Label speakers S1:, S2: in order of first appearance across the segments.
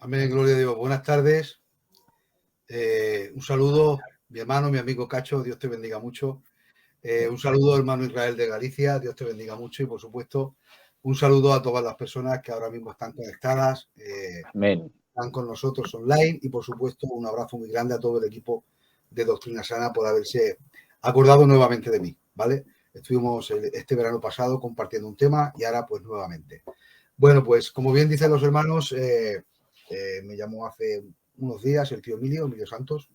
S1: Amén, gloria a Dios. Buenas tardes. Un saludo, mi hermano, mi amigo Cacho, Dios te bendiga mucho. Un saludo, hermano Israel de Galicia, Dios te bendiga mucho. Y, por supuesto, un saludo a todas las personas que ahora mismo están conectadas,
S2: Amén.
S1: están con nosotros online. Y, por supuesto, un abrazo muy grande a todo el equipo de Doctrina Sana por haberse acordado nuevamente de mí, ¿vale? Estuvimos este verano pasado compartiendo un tema y ahora, pues, nuevamente. Bueno, pues, como bien dicen los hermanos, me llamó hace unos días el tío Emilio Santos,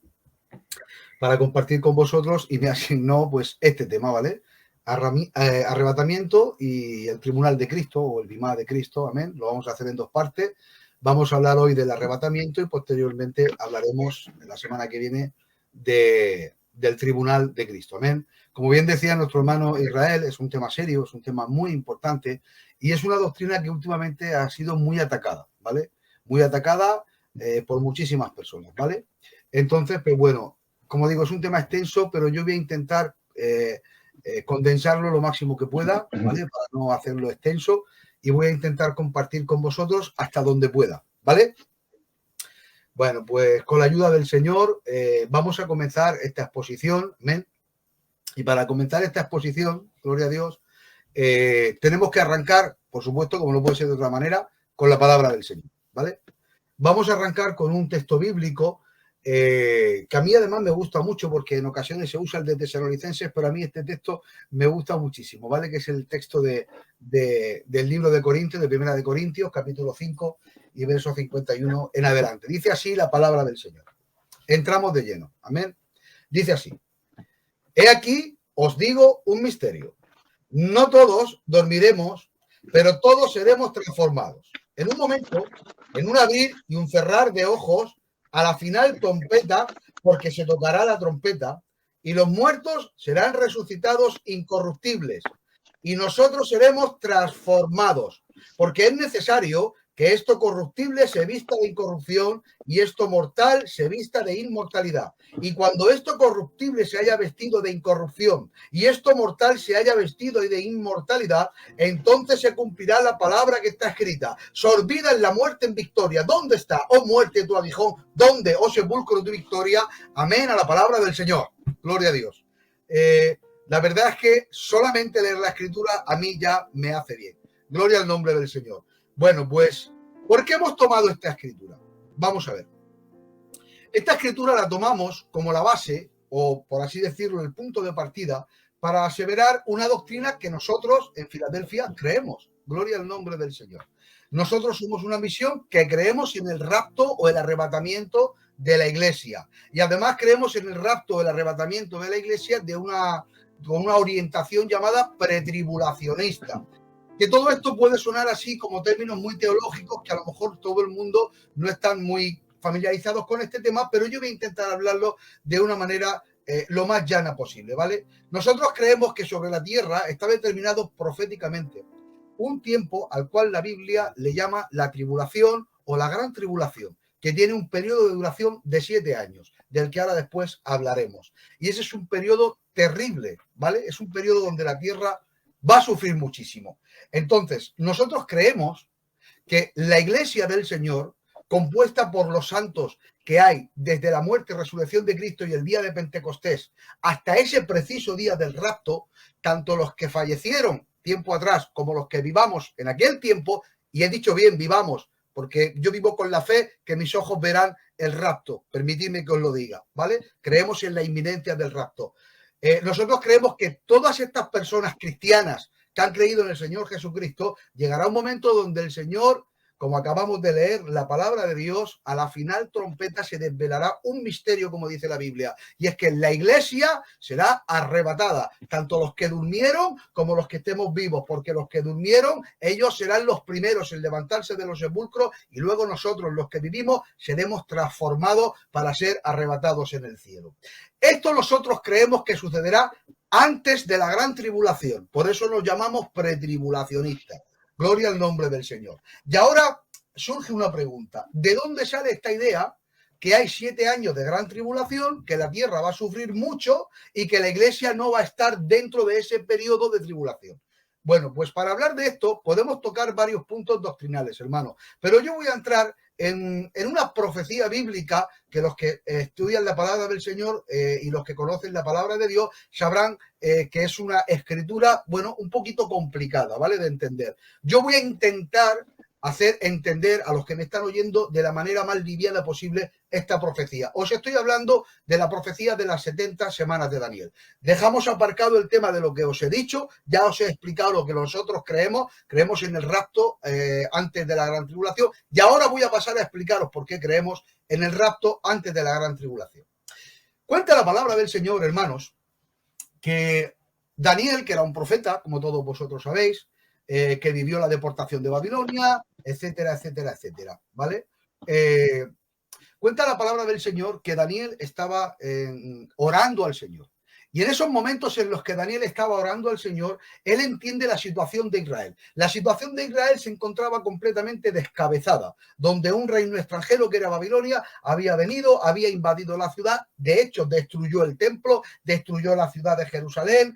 S1: para compartir con vosotros y me asignó pues este tema, ¿vale? Arrebatamiento y el tribunal de Cristo o el bimá de Cristo, amén. Lo vamos a hacer en dos partes. Vamos a hablar hoy del arrebatamiento y posteriormente hablaremos la semana que viene del tribunal de Cristo, amén. Como bien decía nuestro hermano Israel, es un tema serio, es un tema muy importante y es una doctrina que últimamente ha sido muy atacada, ¿vale? Muy atacada por muchísimas personas, ¿vale? Entonces, pues bueno, como digo, es un tema extenso, pero yo voy a intentar condensarlo lo máximo que pueda, ¿vale? Para no hacerlo extenso y voy a intentar compartir con vosotros hasta donde pueda, ¿vale? Bueno, pues con la ayuda del Señor vamos a comenzar esta exposición, ¿ven? Y para comenzar esta exposición, gloria a Dios, tenemos que arrancar, por supuesto, como no puede ser de otra manera, con la palabra del Señor, ¿vale? Vamos a arrancar con un texto bíblico que a mí además me gusta mucho porque en ocasiones se usa el de Tesalonicenses, pero a mí este texto me gusta muchísimo, ¿vale? Que es el texto del libro de Corintios, de Primera de Corintios, capítulo 5 y verso 51 en adelante. Dice así la palabra del Señor. Entramos de lleno, amén. Dice así: he aquí, os digo un misterio. No todos dormiremos, pero todos seremos transformados. En un momento, en un abrir y un cerrar de ojos, a la final trompeta, porque se tocará la trompeta, y los muertos serán resucitados incorruptibles, y nosotros seremos transformados, porque es necesario que esto corruptible se vista de incorrupción y esto mortal se vista de inmortalidad. Y cuando esto corruptible se haya vestido de incorrupción y esto mortal se haya vestido de inmortalidad, entonces se cumplirá la palabra que está escrita: sorbida en la muerte en victoria. ¿Dónde está, oh muerte, tu aguijón? ¿Dónde, oh sepulcro, tu victoria? Amén a la palabra del Señor. Gloria a Dios. La verdad es que solamente leer la escritura a mí ya me hace bien. Gloria al nombre del Señor. Bueno, pues, ¿por qué hemos tomado esta escritura? Vamos a ver. Esta escritura la tomamos como la base, o por así decirlo, el punto de partida, para aseverar una doctrina que nosotros en Filadelfia creemos. Gloria al nombre del Señor. Nosotros somos una misión que creemos en el rapto o el arrebatamiento de la iglesia. Y además creemos en el rapto o el arrebatamiento de la iglesia con una orientación llamada pretribulacionista. Que todo esto puede sonar así como términos muy teológicos que a lo mejor todo el mundo no están muy familiarizados con este tema, pero yo voy a intentar hablarlo de una manera lo más llana posible, ¿vale? Nosotros creemos que sobre la tierra está determinado proféticamente un tiempo al cual la Biblia le llama la tribulación o la gran tribulación, que tiene un periodo de duración de 7 años, del que ahora después hablaremos. Y ese es un periodo terrible, ¿vale? Es un periodo donde la tierra va a sufrir muchísimo. Entonces, nosotros creemos que la iglesia del Señor, compuesta por los santos que hay desde la muerte y resurrección de Cristo y el día de Pentecostés hasta ese preciso día del rapto, tanto los que fallecieron tiempo atrás como los que vivamos en aquel tiempo, y he dicho bien, vivamos, porque yo vivo con la fe que mis ojos verán el rapto, permitidme que os lo diga, ¿vale? Creemos en la inminencia del rapto. Nosotros creemos que todas estas personas cristianas que han creído en el Señor Jesucristo, llegará un momento donde el Señor, como acabamos de leer la palabra de Dios, a la final trompeta se desvelará un misterio, como dice la Biblia, y es que la iglesia será arrebatada, tanto los que durmieron como los que estemos vivos, porque los que durmieron, ellos serán los primeros en levantarse de los sepulcros y luego nosotros, los que vivimos, seremos transformados para ser arrebatados en el cielo. Esto nosotros creemos que sucederá antes de la gran tribulación. Por eso nos llamamos pretribulacionistas. Gloria al nombre del Señor. Y ahora surge una pregunta. ¿De dónde sale esta idea que hay 7 años de gran tribulación, que la tierra va a sufrir mucho y que la iglesia no va a estar dentro de ese periodo de tribulación? Bueno, pues para hablar de esto podemos tocar varios puntos doctrinales, hermano. Pero yo voy a entrar en una profecía bíblica que los que estudian la palabra del Señor y los que conocen la palabra de Dios sabrán que es una escritura, bueno, un poquito complicada, ¿vale? De entender. Yo voy a intentar hacer entender a los que me están oyendo de la manera más liviana posible esta profecía. Os estoy hablando de la profecía de las 70 semanas de Daniel. Dejamos aparcado el tema de lo que os he dicho, ya os he explicado lo que nosotros creemos en el rapto antes de la gran tribulación, y ahora voy a pasar a explicaros por qué creemos en el rapto antes de la gran tribulación. Cuenta la palabra del Señor, hermanos, que Daniel, que era un profeta, como todos vosotros sabéis, que vivió la deportación de Babilonia, etcétera, etcétera, etcétera, ¿vale? Cuenta la palabra del Señor que Daniel estaba orando al Señor. Y en esos momentos en los que Daniel estaba orando al Señor, él entiende la situación de Israel. La situación de Israel se encontraba completamente descabezada, donde un reino extranjero que era Babilonia había venido, había invadido la ciudad, de hecho destruyó el templo, destruyó la ciudad de Jerusalén,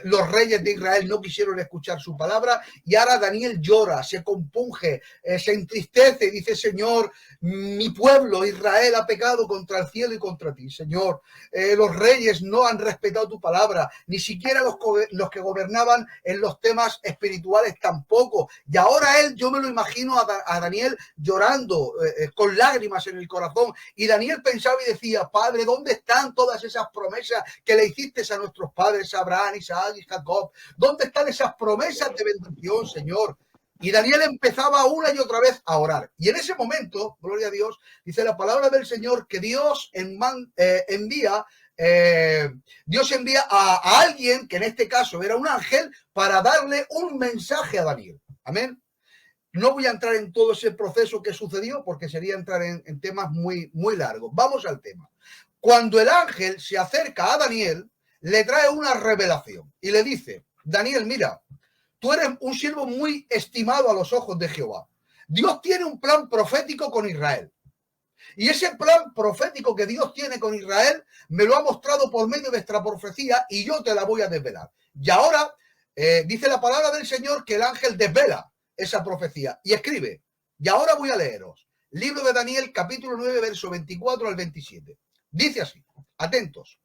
S1: los reyes de Israel no quisieron escuchar su palabra y ahora Daniel llora, se compunge, se entristece y dice: Señor, mi pueblo Israel ha pecado contra el cielo y contra ti, Señor. Los reyes no han respetado tu palabra, ni siquiera los que gobernaban en los temas espirituales tampoco. Y ahora yo me lo imagino a Daniel llorando, con lágrimas en el corazón. Y Daniel pensaba y decía: Padre, ¿dónde están todas esas promesas que le hiciste a nuestros padres, Abraham, Isaac y Jacob? ¿Dónde están esas promesas de bendición, Señor? Y Daniel empezaba una y otra vez a orar. Y en ese momento, gloria a Dios, dice la palabra del Señor que Dios envía a alguien, que en este caso era un ángel, para darle un mensaje a Daniel. Amén. No voy a entrar en todo ese proceso que sucedió porque sería entrar en temas muy, muy largos. Vamos al tema. Cuando el ángel se acerca a Daniel, le trae una revelación y le dice: Daniel, mira, tú eres un siervo muy estimado a los ojos de Jehová. Dios tiene un plan profético con Israel. Y ese plan profético que Dios tiene con Israel me lo ha mostrado por medio de esta profecía y yo te la voy a desvelar. Y ahora dice la palabra del Señor que el ángel desvela esa profecía y escribe. Y ahora voy a leeros. Libro de Daniel, capítulo 9, verso 24 al 27. Dice así, atentos.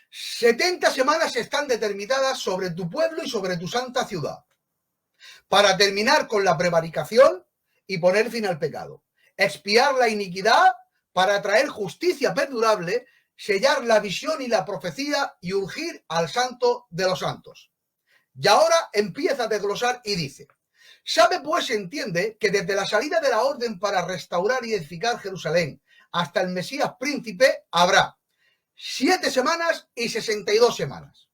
S1: 70 semanas están determinadas sobre tu pueblo y sobre tu santa ciudad, para terminar con la prevaricación y poner fin al pecado, expiar la iniquidad para traer justicia perdurable, sellar la visión y la profecía y ungir al santo de los santos. Y ahora empieza a desglosar y dice: sabe pues, entiende, que desde la salida de la orden para restaurar y edificar Jerusalén hasta el Mesías príncipe habrá 7 semanas y 62 semanas.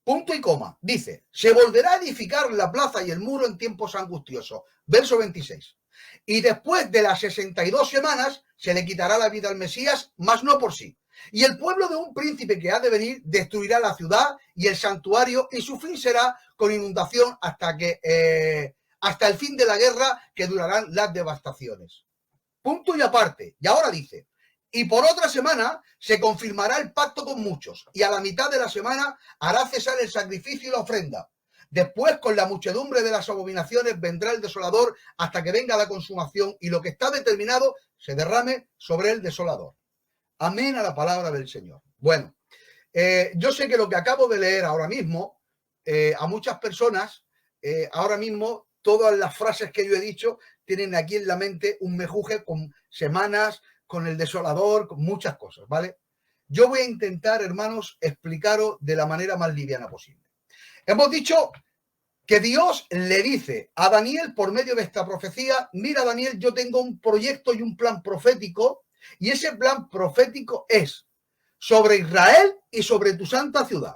S1: Punto y coma. Dice: se volverá a edificar la plaza y el muro en tiempos angustiosos. Verso 26. Y después de las 62 semanas se le quitará la vida al Mesías, mas no por sí. Y el pueblo de un príncipe que ha de venir destruirá la ciudad y el santuario, y su fin será con inundación hasta el fin de la guerra, que durarán las devastaciones. Punto y aparte. Y ahora dice: y por otra semana se confirmará el pacto con muchos, y a la mitad de la semana hará cesar el sacrificio y la ofrenda. Después, con la muchedumbre de las abominaciones, vendrá el desolador hasta que venga la consumación y lo que está determinado se derrame sobre el desolador. Amén a la palabra del Señor. Bueno, yo sé que lo que acabo de leer ahora mismo, a muchas personas, ahora mismo, todas las frases que yo he dicho tienen aquí en la mente un mejuje con semanas, con el desolador, con muchas cosas, ¿vale? Yo voy a intentar, hermanos, explicaros de la manera más liviana posible. Hemos dicho que Dios le dice a Daniel por medio de esta profecía: mira, Daniel, yo tengo un proyecto y un plan profético, y ese plan profético es sobre Israel y sobre tu santa ciudad.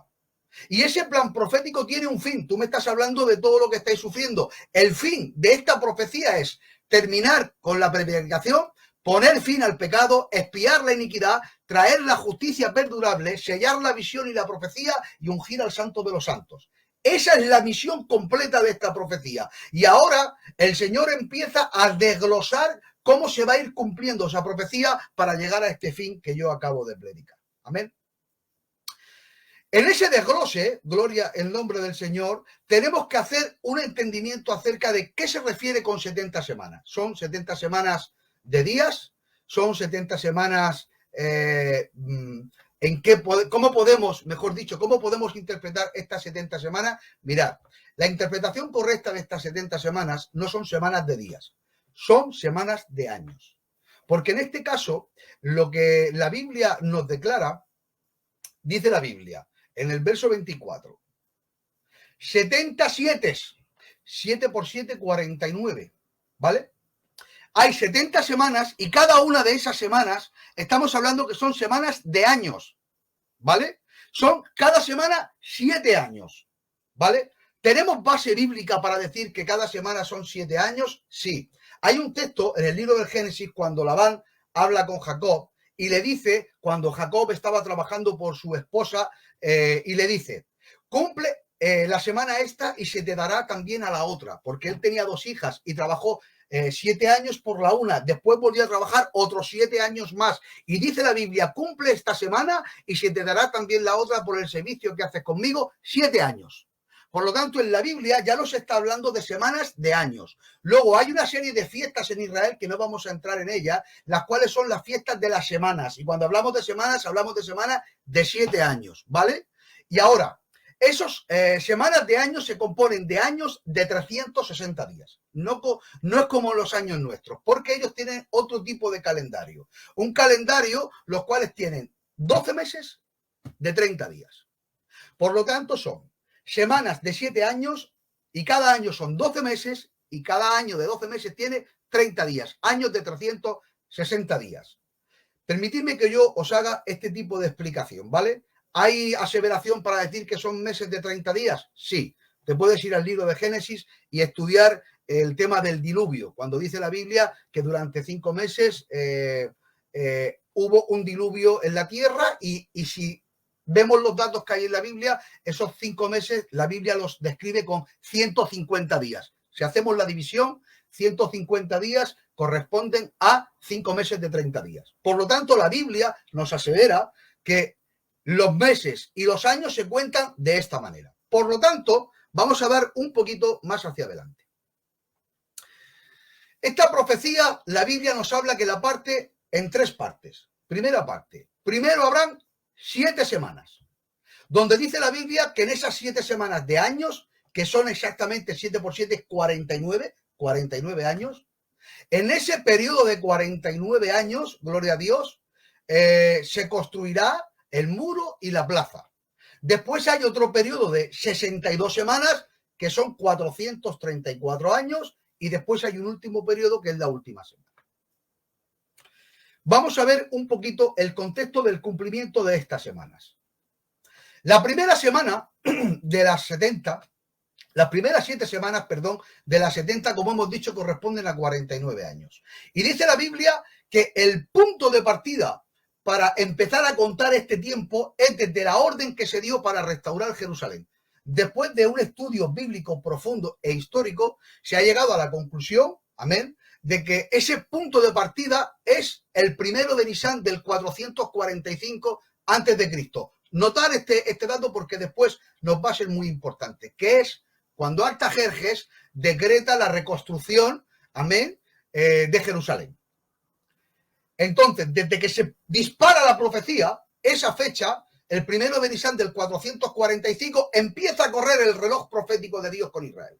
S1: Y ese plan profético tiene un fin. Tú me estás hablando de todo lo que estáis sufriendo. El fin de esta profecía es terminar con la prevaricación, poner fin al pecado, expiar la iniquidad, traer la justicia perdurable, sellar la visión y la profecía y ungir al santo de los santos. Esa es la misión completa de esta profecía. Y ahora el Señor empieza a desglosar cómo se va a ir cumpliendo esa profecía para llegar a este fin que yo acabo de predicar. Amén. En ese desglose, gloria el nombre del Señor, tenemos que hacer un entendimiento acerca de qué se refiere con 70 semanas. ¿Son 70 semanas de días? ¿Son 70 semanas cómo podemos, mejor dicho, cómo podemos interpretar estas 70 semanas? Mirad, la interpretación correcta de estas 70 semanas no son semanas de días, son semanas de años. Porque en este caso, lo que la Biblia nos declara, dice la Biblia, en el verso 24, 77, 7 por 7, 49, ¿vale? Hay 70 semanas y cada una de esas semanas, estamos hablando que son semanas de años, ¿vale? Son cada semana 7 años, ¿vale? ¿Tenemos base bíblica para decir que cada semana son 7 años? Sí. Hay un texto en el libro del Génesis cuando Labán habla con Jacob y le dice, cuando Jacob estaba trabajando por su esposa, y le dice, cumple la semana esta y se te dará también a la otra, porque él tenía 2 hijas y trabajó 7 años por la una, después volvió a trabajar otros 7 años más, y dice la Biblia, cumple esta semana y se te dará también la otra por el servicio que haces conmigo, 7 años. Por lo tanto, en la Biblia ya nos está hablando de semanas de años. Luego hay una serie de fiestas en Israel que no vamos a entrar en ellas, las cuales son las fiestas de las semanas. Y cuando hablamos de semanas de 7 años, ¿vale? Y ahora, esas semanas de años se componen de años de 360 días. No es como los años nuestros, porque ellos tienen otro tipo de calendario. Un calendario, los cuales tienen 12 meses de 30 días. Por lo tanto, son semanas de 7 años y cada año son 12 meses y cada año de 12 meses tiene 30 días, años de 360 días. Permitidme que yo os haga este tipo de explicación, ¿vale? ¿Hay aseveración para decir que son meses de 30 días? Sí. Te puedes ir al libro de Génesis y estudiar el tema del diluvio, cuando dice la Biblia que durante 5 meses hubo un diluvio en la tierra y si vemos los datos que hay en la Biblia, esos 5 meses la Biblia los describe con 150 días. Si hacemos la división, 150 días corresponden a 5 meses de 30 días. Por lo tanto, la Biblia nos asevera que los meses y los años se cuentan de esta manera. Por lo tanto, vamos a dar un poquito más hacia adelante. Esta profecía, la Biblia nos habla que la parte en 3 partes. Primera parte. Primero habrán 7 semanas, donde dice la Biblia que en esas 7 semanas de años, que son exactamente 7 por 7, 49 años, en ese periodo de 49 años, gloria a Dios, se construirá el muro y la plaza. Después hay otro periodo de 62 semanas, que son 434 años, y después hay un último periodo que es la última semana. Vamos a ver un poquito el contexto del cumplimiento de estas semanas. La primera semana de las 70, las primeras 7 semanas, perdón, de las 70, como hemos dicho, corresponden a 49 años. Y dice la Biblia que el punto de partida para empezar a contar este tiempo es desde la orden que se dio para restaurar Jerusalén. Después de un estudio bíblico profundo e histórico, se ha llegado a la conclusión, amén, de que ese punto de partida es el 1 de Nisan del 445 a.C. Notar este dato porque después nos va a ser muy importante, que es cuando Artajerjes decreta la reconstrucción, amén, de Jerusalén. Entonces, desde que se dispara la profecía, esa fecha, el 1 de Nisan del 445, empieza a correr el reloj profético de Dios con Israel.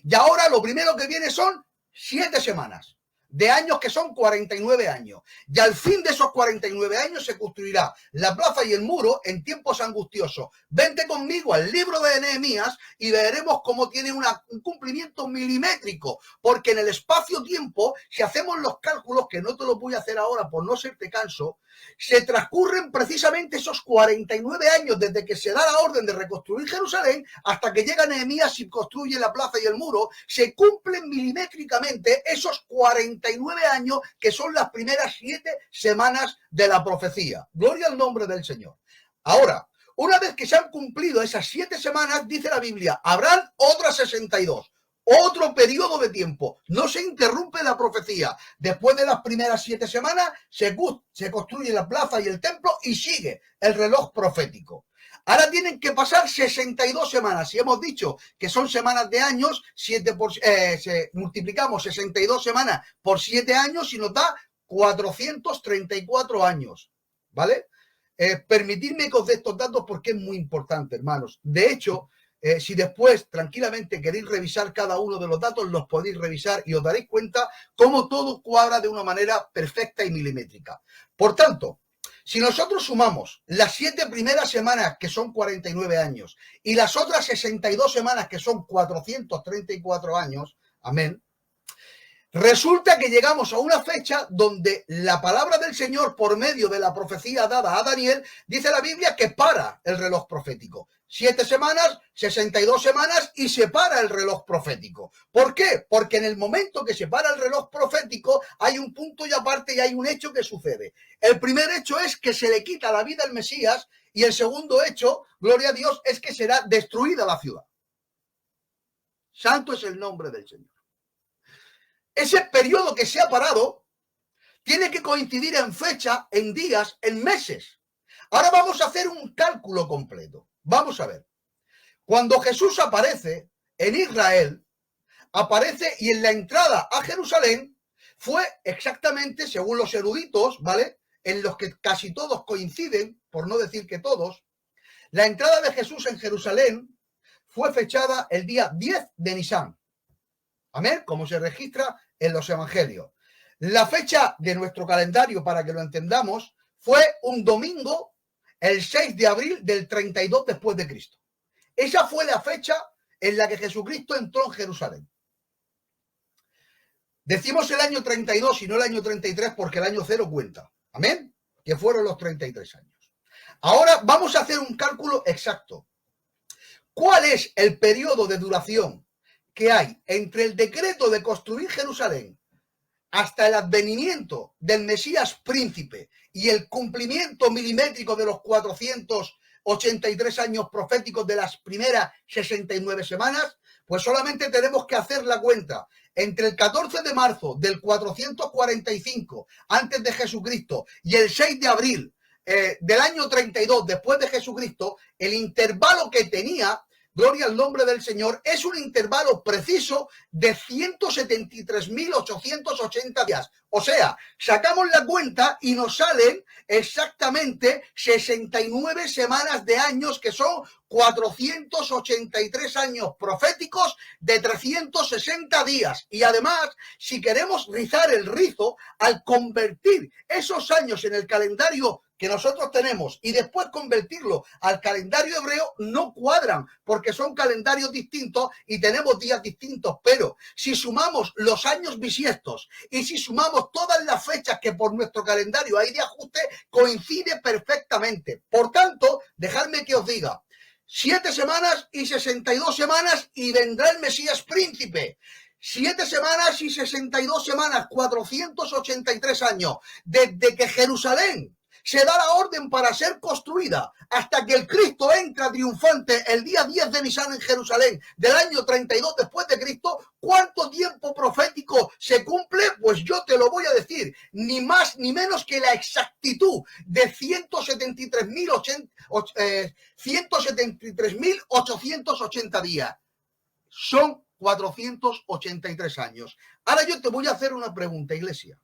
S1: Y ahora lo primero que viene son 7 semanas de años que son 49 años. Y al fin de esos 49 años se construirá la plaza y el muro en tiempos angustiosos. Vente conmigo al libro de Nehemías y veremos cómo tiene un cumplimiento milimétrico, porque en el espacio-tiempo, si hacemos los cálculos, que no te los voy a hacer ahora por no serte canso, se transcurren precisamente esos 49 años desde que se da la orden de reconstruir Jerusalén hasta que llega Nehemías y construye la plaza y el muro. Se cumplen milimétricamente esos 49 años que son las primeras 7 semanas de la profecía. Gloria al nombre del Señor. Ahora, una vez que se han cumplido esas 7 semanas, dice la Biblia, habrán otras 62. Otro periodo de tiempo. No se interrumpe la profecía. Después de las primeras 7 semanas se construye la plaza y el templo y sigue el reloj profético. Ahora tienen que pasar 62 semanas. Si hemos dicho que son semanas de años, multiplicamos 62 semanas por 7 años y nos da 434 años. ¿Vale? Permitidme que os dé estos datos porque es muy importante, hermanos. De hecho, si después tranquilamente queréis revisar cada uno de los datos, los podéis revisar y os daréis cuenta cómo todo cuadra de una manera perfecta y milimétrica. Por tanto, si nosotros sumamos las 7 primeras semanas, que son 49 años, y las otras 62 semanas, que son 434 años, amén, resulta que llegamos a una fecha donde la palabra del Señor, por medio de la profecía dada a Daniel, dice la Biblia que para el reloj profético. 7 semanas, 62 semanas y se para el reloj profético. ¿Por qué? Porque en el momento que se para el reloj profético hay un punto y aparte y hay un hecho que sucede. El primer hecho es que se le quita la vida al Mesías y el segundo hecho, gloria a Dios, es que será destruida la ciudad. Santo es el nombre del Señor. Ese periodo que se ha parado tiene que coincidir en fecha, en días, en meses. Ahora vamos a hacer un cálculo completo. Vamos a ver. Cuando Jesús aparece en Israel, aparece y en la entrada a Jerusalén fue exactamente, según los eruditos, ¿vale? En los que casi todos coinciden, por no decir que todos, la entrada de Jesús en Jerusalén fue fechada el día 10 de Nisán. Amén, como se registra en los evangelios. La fecha de nuestro calendario, para que lo entendamos, fue un domingo, el 6 de abril del 32 después de Cristo. Esa fue la fecha en la que Jesucristo entró en Jerusalén. Decimos el año 32 y no el año 33 porque el año 0 cuenta. Amén, que fueron los 33 años. Ahora vamos a hacer un cálculo exacto. ¿Cuál es el periodo de duración que hay entre el decreto de construir Jerusalén hasta el advenimiento del Mesías príncipe y el cumplimiento milimétrico de los 483 años proféticos de las primeras 69 semanas? Pues solamente tenemos que hacer la cuenta. Entre el 14 de marzo del 445 antes de Jesucristo y el 6 de abril del año 32 después de Jesucristo, el intervalo que tenía, gloria al nombre del Señor, es un intervalo preciso de 173.880 días. O sea, sacamos la cuenta y nos salen exactamente 69 semanas de años, que son 483 años proféticos de 360 días. Y además, si queremos rizar el rizo, al convertir esos años en el calendario que nosotros tenemos y después convertirlo al calendario hebreo, no cuadran porque son calendarios distintos y tenemos días distintos. Pero si sumamos los años bisiestos y si sumamos todas las fechas que por nuestro calendario hay de ajuste, coincide perfectamente. Por tanto, dejadme que os diga, 7 semanas y 62 semanas y vendrá el Mesías príncipe. 7 semanas y 62 semanas, 483 años, desde que Jerusalén se da la orden para ser construida hasta que el Cristo entra triunfante el día 10 de Nisán en Jerusalén del año 32 después de Cristo. ¿Cuánto tiempo profético se cumple? Pues yo te lo voy a decir, ni más ni menos que la exactitud de 173.880 días. Son 483 años. Ahora yo te voy a hacer una pregunta, iglesia.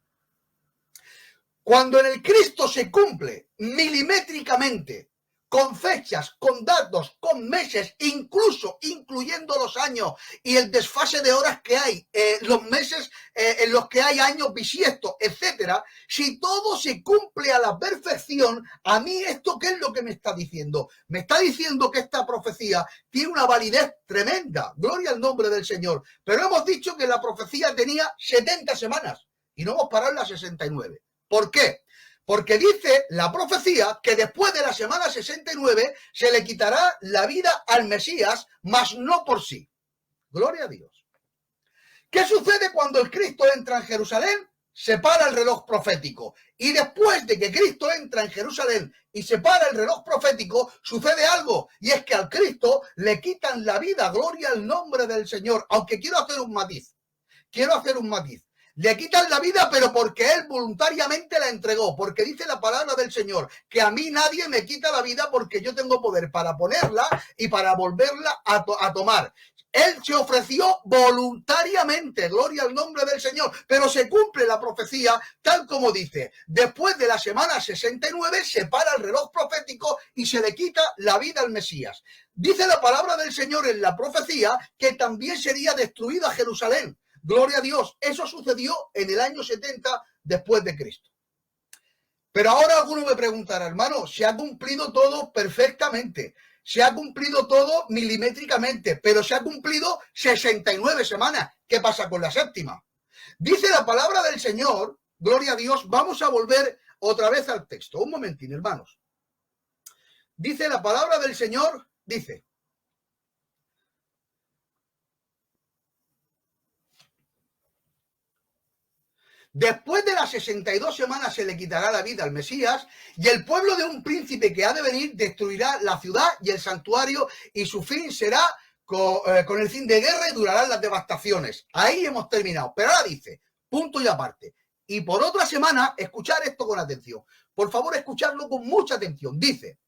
S1: Cuando en el Cristo se cumple milimétricamente, con fechas, con datos, con meses, incluso incluyendo los años y el desfase de horas que hay, los meses en los que hay años bisiestos, etcétera, si todo se cumple a la perfección, a mí esto, ¿qué es lo que me está diciendo? Me está diciendo que esta profecía tiene una validez tremenda, gloria al nombre del Señor, pero hemos dicho que la profecía tenía 70 semanas y no hemos parado en las 69. ¿Por qué? Porque dice la profecía que después de la semana 69 se le quitará la vida al Mesías, mas no por sí. Gloria a Dios. ¿Qué sucede cuando el Cristo entra en Jerusalén? Se para el reloj profético. Y después de que Cristo entra en Jerusalén y se para el reloj profético, sucede algo. Y es que al Cristo le quitan la vida. Gloria al nombre del Señor. Aunque quiero hacer un matiz. Le quitan la vida, pero porque él voluntariamente la entregó, porque dice la palabra del Señor, que a mí nadie me quita la vida porque yo tengo poder para ponerla y para volverla a tomar. Él se ofreció voluntariamente, gloria al nombre del Señor, pero se cumple la profecía tal como dice. Después de la semana 69 se para el reloj profético y se le quita la vida al Mesías. Dice la palabra del Señor en la profecía que también sería destruida Jerusalén. Gloria a Dios, eso sucedió en el año 70 después de Cristo. Pero ahora alguno me preguntará, hermano, se ha cumplido todo perfectamente. Se ha cumplido todo milimétricamente, pero se ha cumplido 69 semanas. ¿Qué pasa con la séptima? Dice la palabra del Señor, gloria a Dios, vamos a volver otra vez al texto. Un momentín, hermanos. Dice la palabra del Señor, dice. Después de las 62 semanas se le quitará la vida al Mesías y el pueblo de un príncipe que ha de venir destruirá la ciudad y el santuario y su fin será con el fin de guerra y durarán las devastaciones. Ahí hemos terminado. Pero ahora dice, punto y aparte. Y por otra semana, escuchar esto con atención. Por favor, escucharlo con mucha atención. Dice,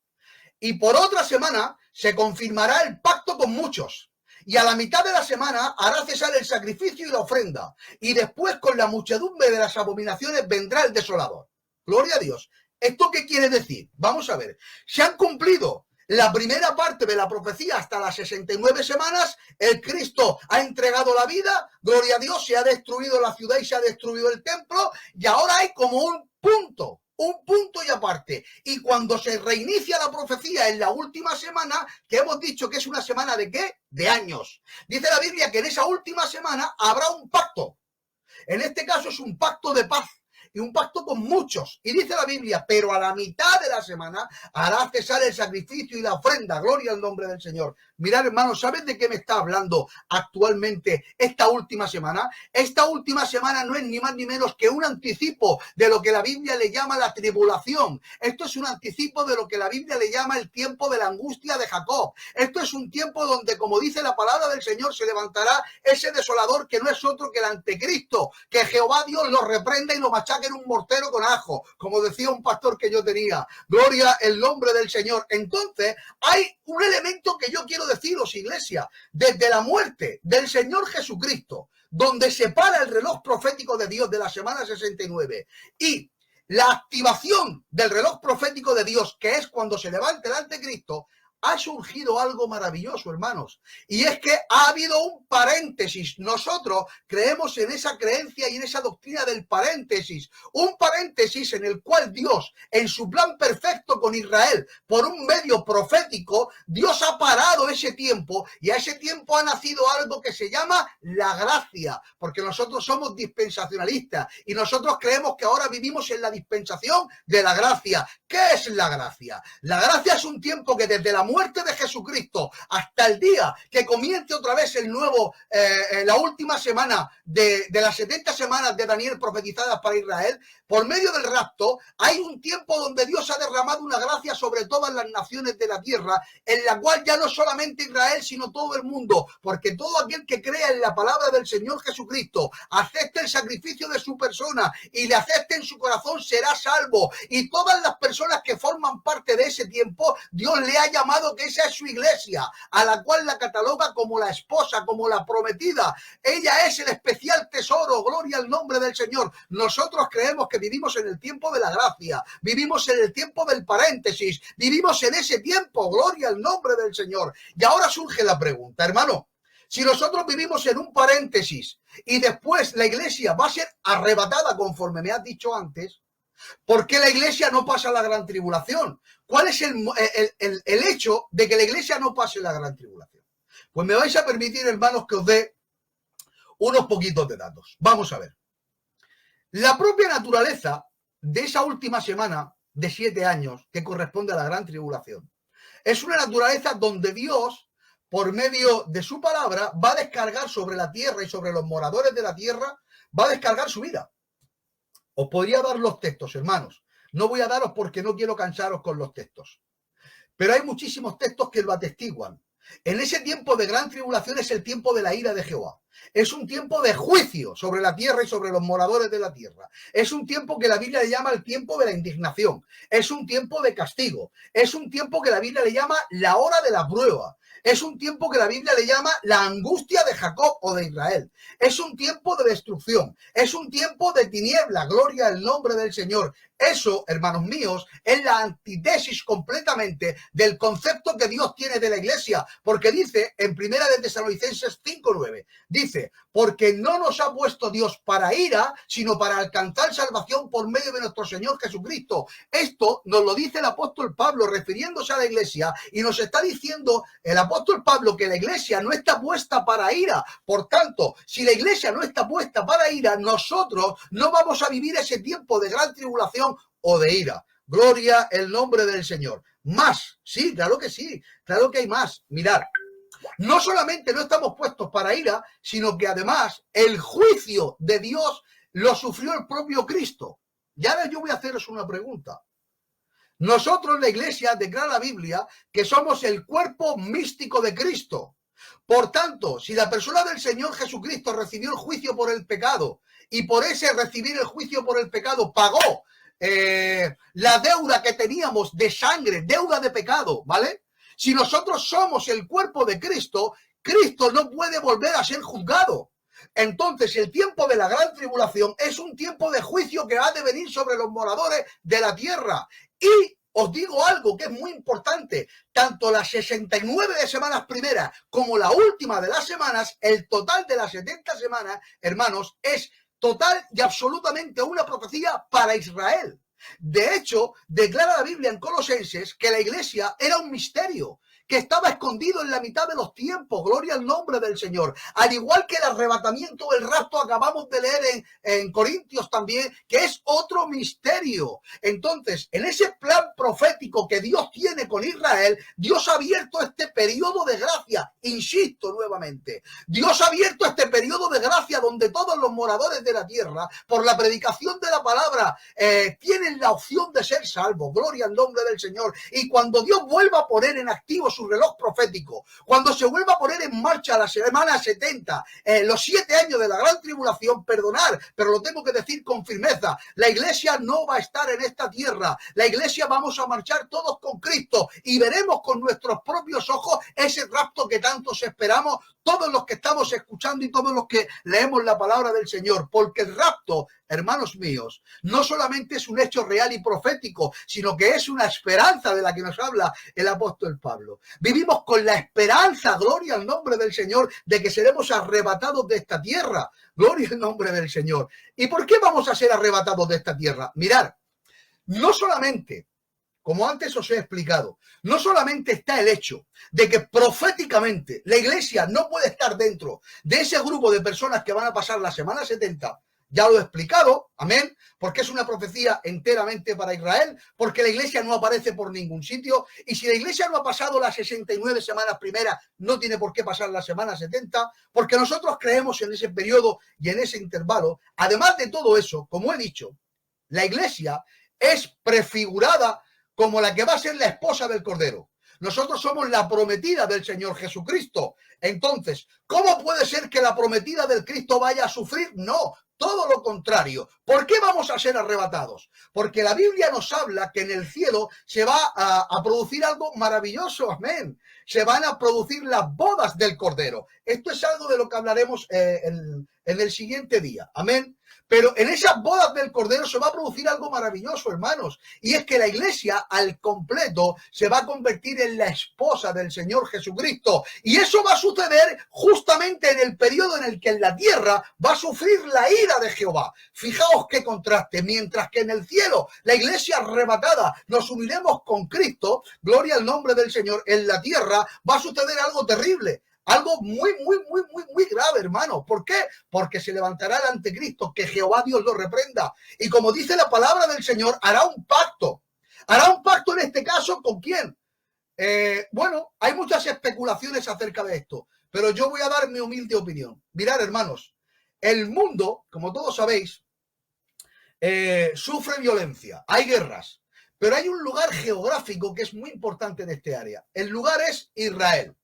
S1: y por otra semana se confirmará el pacto con muchos. Y a la mitad de la semana hará cesar el sacrificio y la ofrenda. Y después con la muchedumbre de las abominaciones vendrá el desolador. Gloria a Dios. ¿Esto qué quiere decir? Vamos a ver. Se han cumplido la primera parte de la profecía hasta las 69 semanas. El Cristo ha entregado la vida. Gloria a Dios. Se ha destruido la ciudad y se ha destruido el templo. Y ahora hay como un punto y aparte. Y cuando se reinicia la profecía en la última semana, que hemos dicho que es una semana de ¿qué? De años. Dice la Biblia que en esa última semana habrá un pacto. En este caso es un pacto de paz y un pacto con muchos. Y dice la Biblia, pero a la mitad de la semana hará cesar el sacrificio y la ofrenda. Gloria al nombre del Señor. Mirad, hermanos, ¿sabes de qué me está hablando actualmente esta última semana? Esta última semana no es ni más ni menos que un anticipo de lo que la Biblia le llama la tribulación. Esto es un anticipo de lo que la Biblia le llama el tiempo de la angustia de Jacob. Esto es un tiempo donde, como dice la palabra del Señor, se levantará ese desolador que no es otro que el anticristo, que Jehová Dios lo reprenda y lo machaque en un mortero con ajo, como decía un pastor que yo tenía. Gloria el nombre del Señor. Entonces, hay un elemento que yo quiero deciros, iglesia, desde la muerte del Señor Jesucristo, donde se para el reloj profético de Dios de la semana 69 y la activación del reloj profético de Dios, que es cuando se levante el anticristo, ha surgido algo maravilloso, hermanos, y es que ha habido un paréntesis. Nosotros creemos en esa creencia y en esa doctrina del paréntesis, un paréntesis en el cual Dios, en su plan perfecto con Israel, por un medio profético, Dios ha parado ese tiempo y a ese tiempo ha nacido algo que se llama la gracia, porque nosotros somos dispensacionalistas y nosotros creemos que ahora vivimos en la dispensación de la gracia. ¿Qué es la gracia? La gracia es un tiempo que desde la muerte de Jesucristo hasta el día que comience otra vez el nuevo, la última semana de las 70 semanas de Daniel profetizadas para Israel, por medio del rapto, hay un tiempo donde Dios ha derramado una gracia sobre todas las naciones de la tierra, en la cual ya no solamente Israel, sino todo el mundo, porque todo aquel que crea en la palabra del Señor Jesucristo, acepte el sacrificio de su persona y le acepte en su corazón, será salvo. Y todas las personas que forman parte de ese tiempo, Dios le ha llamado que esa es su iglesia, a la cual la cataloga como la esposa, como la prometida. Ella es el especial tesoro, gloria al nombre del Señor. Nosotros creemos que vivimos en el tiempo de la gracia, vivimos en el tiempo del paréntesis, vivimos en ese tiempo, gloria al nombre del Señor. Y ahora surge la pregunta, hermano, si nosotros vivimos en un paréntesis y después la iglesia va a ser arrebatada conforme me has dicho antes, ¿por qué la iglesia no pasa la gran tribulación? ¿Cuál es el hecho de que la iglesia no pase la gran tribulación? Pues me vais a permitir, hermanos, que os dé unos poquitos de datos. Vamos a ver. La propia naturaleza de esa última semana de 7 años que corresponde a la gran tribulación es una naturaleza donde Dios, por medio de su palabra, va a descargar sobre la tierra y sobre los moradores de la tierra, va a descargar su vida. Os podría dar los textos, hermanos. No voy a daros porque no quiero cansaros con los textos. Pero hay muchísimos textos que lo atestiguan. En ese tiempo de gran tribulación es el tiempo de la ira de Jehová. Es un tiempo de juicio sobre la tierra y sobre los moradores de la tierra. Es un tiempo que la Biblia le llama el tiempo de la indignación. Es un tiempo de castigo. Es un tiempo que la Biblia le llama la hora de la prueba. Es un tiempo que la Biblia le llama la angustia de Jacob o de Israel. Es un tiempo de destrucción. Es un tiempo de tiniebla. Gloria al nombre del Señor. Eso, hermanos míos, es la antítesis completamente del concepto que Dios tiene de la iglesia, porque dice en Primera de Tesalonicenses 5:9, dice, porque no nos ha puesto Dios para ira, sino para alcanzar salvación por medio de nuestro Señor Jesucristo. Esto nos lo dice el apóstol Pablo refiriéndose a la iglesia, y nos está diciendo el apóstol Pablo que la iglesia no está puesta para ira. Por tanto, si la iglesia no está puesta para ira, nosotros no vamos a vivir ese tiempo de gran tribulación o de ira. Gloria el nombre del Señor. Más, sí, claro que hay más. Mirad, no solamente no estamos puestos para ira, sino que además el juicio de Dios lo sufrió el propio Cristo. Y ahora yo voy a haceros una pregunta. Nosotros, la iglesia, declara la Biblia que somos el cuerpo místico de Cristo. Por tanto, si la persona del Señor Jesucristo recibió el juicio por el pecado y por ese recibir el juicio por el pecado pagó la deuda que teníamos de sangre, deuda de pecado, ¿vale? Si nosotros somos el cuerpo de Cristo, Cristo no puede volver a ser juzgado. Entonces, el tiempo de la gran tribulación es un tiempo de juicio que ha de venir sobre los moradores de la tierra. Y os digo algo que es muy importante, tanto las 69 de semanas primeras como la última de las semanas, el total de las 70 semanas, hermanos, es total y absolutamente una profecía para Israel. De hecho, declara la Biblia en Colosenses que la iglesia era un misterio, que estaba escondido en la mitad de los tiempos. Gloria al nombre del Señor. Al igual que el arrebatamiento o el rapto acabamos de leer en Corintios también, que es otro misterio. Entonces, en ese plan profético que Dios tiene con Israel, Dios ha abierto este periodo de gracia. Insisto nuevamente, Dios ha abierto este periodo de gracia donde todos los moradores de la tierra, por la predicación de la palabra, tienen la opción de ser salvos. Gloria al nombre del Señor. Y cuando Dios vuelva a poner en activo su reloj profético, cuando se vuelva a poner en marcha la semana 70, los 7 años de la gran tribulación, perdonar, pero lo tengo que decir con firmeza, la iglesia no va a estar en esta tierra, la iglesia vamos a marchar todos con Cristo y veremos con nuestros propios ojos ese rapto que tantos esperamos, todos los que estamos escuchando y todos los que leemos la palabra del Señor, porque el rapto, hermanos míos, no solamente es un hecho real y profético, sino que es una esperanza de la que nos habla el apóstol Pablo. Vivimos con la esperanza, gloria al nombre del Señor, de que seremos arrebatados de esta tierra. Gloria al nombre del Señor. ¿Y por qué vamos a ser arrebatados de esta tierra? Mirad, no solamente, como antes os he explicado, no solamente está el hecho de que proféticamente la iglesia no puede estar dentro de ese grupo de personas que van a pasar la semana 70, ya lo he explicado, amén, porque es una profecía enteramente para Israel, porque la iglesia no aparece por ningún sitio, y si la iglesia no ha pasado las 69 semanas primeras, no tiene por qué pasar la semana 70, porque nosotros creemos en ese periodo y en ese intervalo. Además de todo eso, como he dicho, la iglesia es prefigurada como la que va a ser la esposa del Cordero. Nosotros somos la prometida del Señor Jesucristo. Entonces, ¿cómo puede ser que la prometida del Cristo vaya a sufrir? No, todo lo contrario. ¿Por qué vamos a ser arrebatados? Porque la Biblia nos habla que en el cielo se va a producir algo maravilloso, amén. Se van a producir las bodas del Cordero. Esto es algo de lo que hablaremos en el siguiente día, amén. Pero en esas bodas del Cordero se va a producir algo maravilloso, hermanos. Y es que la iglesia al completo se va a convertir en la esposa del Señor Jesucristo. Y eso va a suceder justamente en el periodo en el que en la tierra va a sufrir la ira de Jehová. Fijaos qué contraste. Mientras que en el cielo, la iglesia arrebatada, nos uniremos con Cristo, gloria al nombre del Señor, en la tierra va a suceder algo terrible. Algo muy grave, hermano. ¿Por qué? Porque se levantará el anticristo, que Jehová Dios lo reprenda. Y como dice la palabra del Señor, hará un pacto. Hará un pacto en este caso, ¿con quién? Bueno, hay muchas especulaciones acerca de esto, pero yo voy a dar mi humilde opinión. Mirad, hermanos, el mundo, como todos sabéis, sufre violencia, hay guerras, pero hay un lugar geográfico que es muy importante en este área. El lugar es Israel.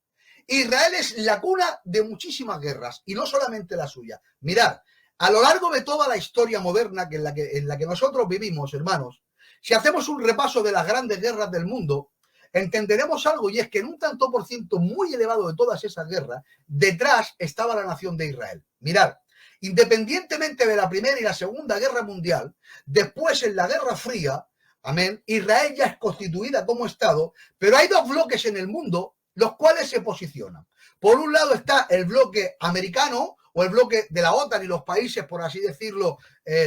S1: Israel es la cuna de muchísimas guerras y no solamente la suya. Mirad, a lo largo de toda la historia moderna en la que nosotros vivimos, hermanos, si hacemos un repaso de las grandes guerras del mundo, entenderemos algo, y es que en un tanto por ciento muy elevado de todas esas guerras, detrás estaba la nación de Israel. Mirad, independientemente de la Primera y la Segunda Guerra Mundial, después en la Guerra Fría, amén, Israel ya es constituida como Estado, pero hay dos bloques en el mundo los cuales se posicionan. Por un lado está el bloque americano o el bloque de la OTAN y los países, por así decirlo,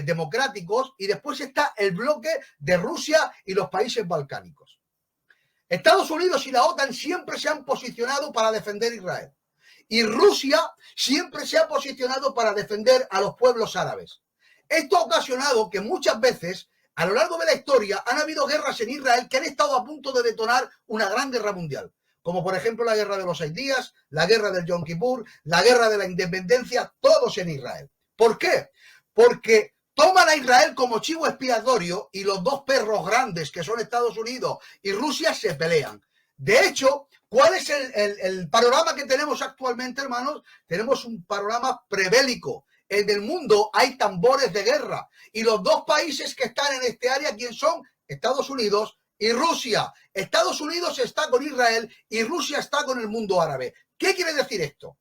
S1: democráticos, y después está el bloque de Rusia y los países balcánicos. Estados Unidos y la OTAN siempre se han posicionado para defender Israel. Y Rusia siempre se ha posicionado para defender a los pueblos árabes. Esto ha ocasionado que muchas veces, a lo largo de la historia, han habido guerras en Israel que han estado a punto de detonar una gran guerra mundial. Como por ejemplo la guerra de los 6 días, la guerra del Yom Kippur, la guerra de la independencia, todos en Israel. ¿Por qué? Porque toman a Israel como chivo expiatorio y los dos perros grandes que son Estados Unidos y Rusia se pelean. De hecho, ¿cuál es el panorama que tenemos actualmente, hermanos? Tenemos un panorama prebélico. En el mundo hay tambores de guerra y los dos países que están en este área, ¿quién son? Estados Unidos y Rusia. Estados Unidos está con Israel y Rusia está con el mundo árabe. ¿Qué quiere decir esto?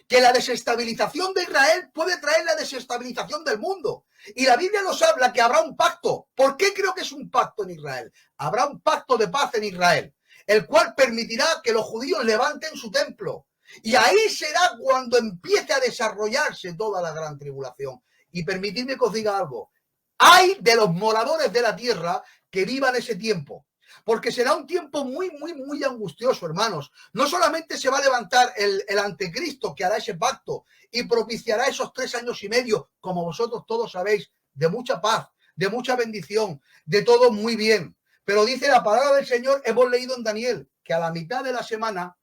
S1: Que la desestabilización de Israel puede traer la desestabilización del mundo. Y la Biblia nos habla que habrá un pacto. ¿Por qué creo que es un pacto en Israel? Habrá un pacto de paz en Israel, el cual permitirá que los judíos levanten su templo. Y ahí será cuando empiece a desarrollarse toda la gran tribulación. Y permitidme que os diga algo. Hay de los moradores de la tierra que vivan ese tiempo, porque será un tiempo muy, muy, muy angustioso, hermanos. No solamente se va a levantar el anticristo que hará ese pacto y propiciará esos 3 años y medio, como vosotros todos sabéis, de mucha paz, de mucha bendición, de todo muy bien. Pero dice la palabra del Señor, hemos leído en Daniel, que a la mitad de la semana,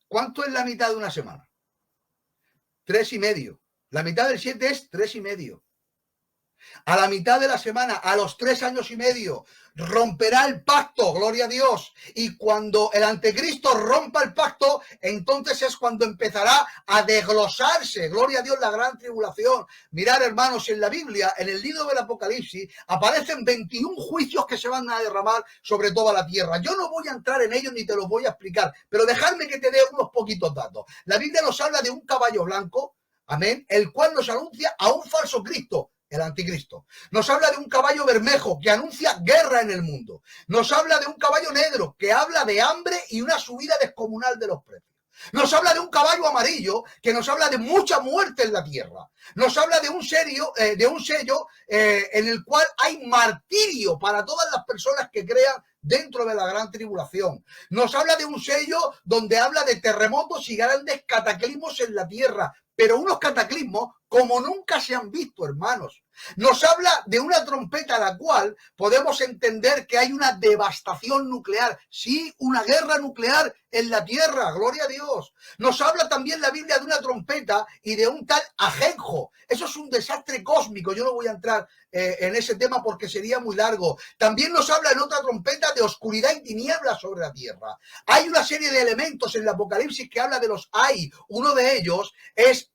S1: ¿cuánto es la mitad de una semana? 3 y medio. La mitad del 7 es 3 y medio. A la mitad de la semana, a los 3 años y medio, romperá el pacto, gloria a Dios. Y cuando el anticristo rompa el pacto, entonces es cuando empezará a desglosarse, gloria a Dios, la gran tribulación. Mirad, hermanos, en la Biblia, en el libro del Apocalipsis, aparecen 21 juicios que se van a derramar sobre toda la tierra. Yo no voy a entrar en ellos ni te los voy a explicar, pero dejadme que te dé unos poquitos datos. La Biblia nos habla de un caballo blanco, amén, el cual nos anuncia a un falso Cristo, el anticristo. Nos habla de un caballo bermejo que anuncia guerra en el mundo. Nos habla de un caballo negro que habla de hambre y una subida descomunal de los precios. Nos habla de un caballo amarillo que nos habla de mucha muerte en la tierra. Nos habla de un sello en el cual hay martirio para todas las personas que crean dentro de la gran tribulación. Nos habla de un sello donde habla de terremotos y grandes cataclismos en la tierra, pero unos cataclismos como nunca se han visto, hermanos. Nos habla de una trompeta a la cual podemos entender que hay una devastación nuclear, sí, una guerra nuclear en la tierra, gloria a Dios. Nos habla también la Biblia de una trompeta y de un tal ajenjo. Eso es un desastre cósmico, yo no voy a entrar en ese tema porque sería muy largo. También nos habla en otra trompeta de oscuridad y tinieblas sobre la tierra. Hay una serie de elementos en el Apocalipsis que habla de los ay. Uno de ellos es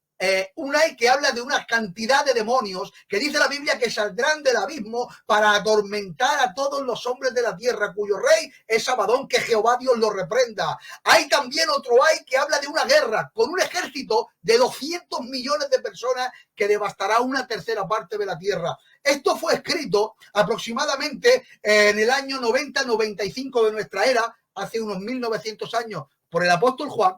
S1: un ay que habla de una cantidad de demonios que dice la Biblia que saldrán del abismo para atormentar a todos los hombres de la tierra, cuyo rey es Abadón, que Jehová Dios lo reprenda. Hay también otro ay que habla de una guerra con un ejército de 200 millones de personas que devastará una tercera parte de la tierra. Esto fue escrito aproximadamente en el año 90-95 de nuestra era, hace unos 1900 años, por el apóstol Juan.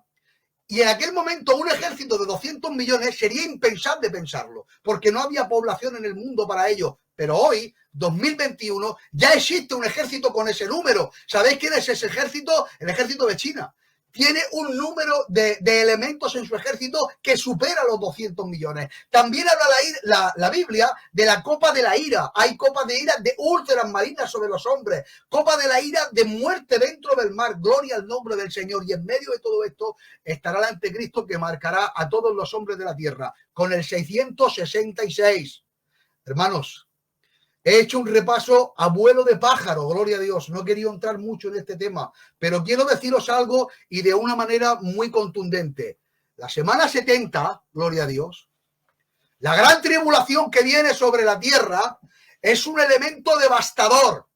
S1: Y en aquel momento un ejército de 200 millones sería impensable pensarlo, porque no había población en el mundo para ello. Pero hoy, 2021, ya existe un ejército con ese número. ¿Sabéis quién es ese ejército? El ejército de China. Tiene un número de elementos en su ejército que supera los 200 millones. También habla la Biblia de la copa de la ira. Hay copas de ira de úlceras marinas sobre los hombres. Copa de la ira de muerte dentro del mar. Gloria al nombre del Señor. Y en medio de todo esto estará el anticristo que marcará a todos los hombres de la tierra con el 666. Hermanos, He hecho un repaso a vuelo de pájaro, gloria a Dios. No he querido entrar mucho en este tema, pero quiero deciros algo y de una manera muy contundente. La semana 70, gloria a Dios, la gran tribulación que viene sobre la tierra es un elemento devastador.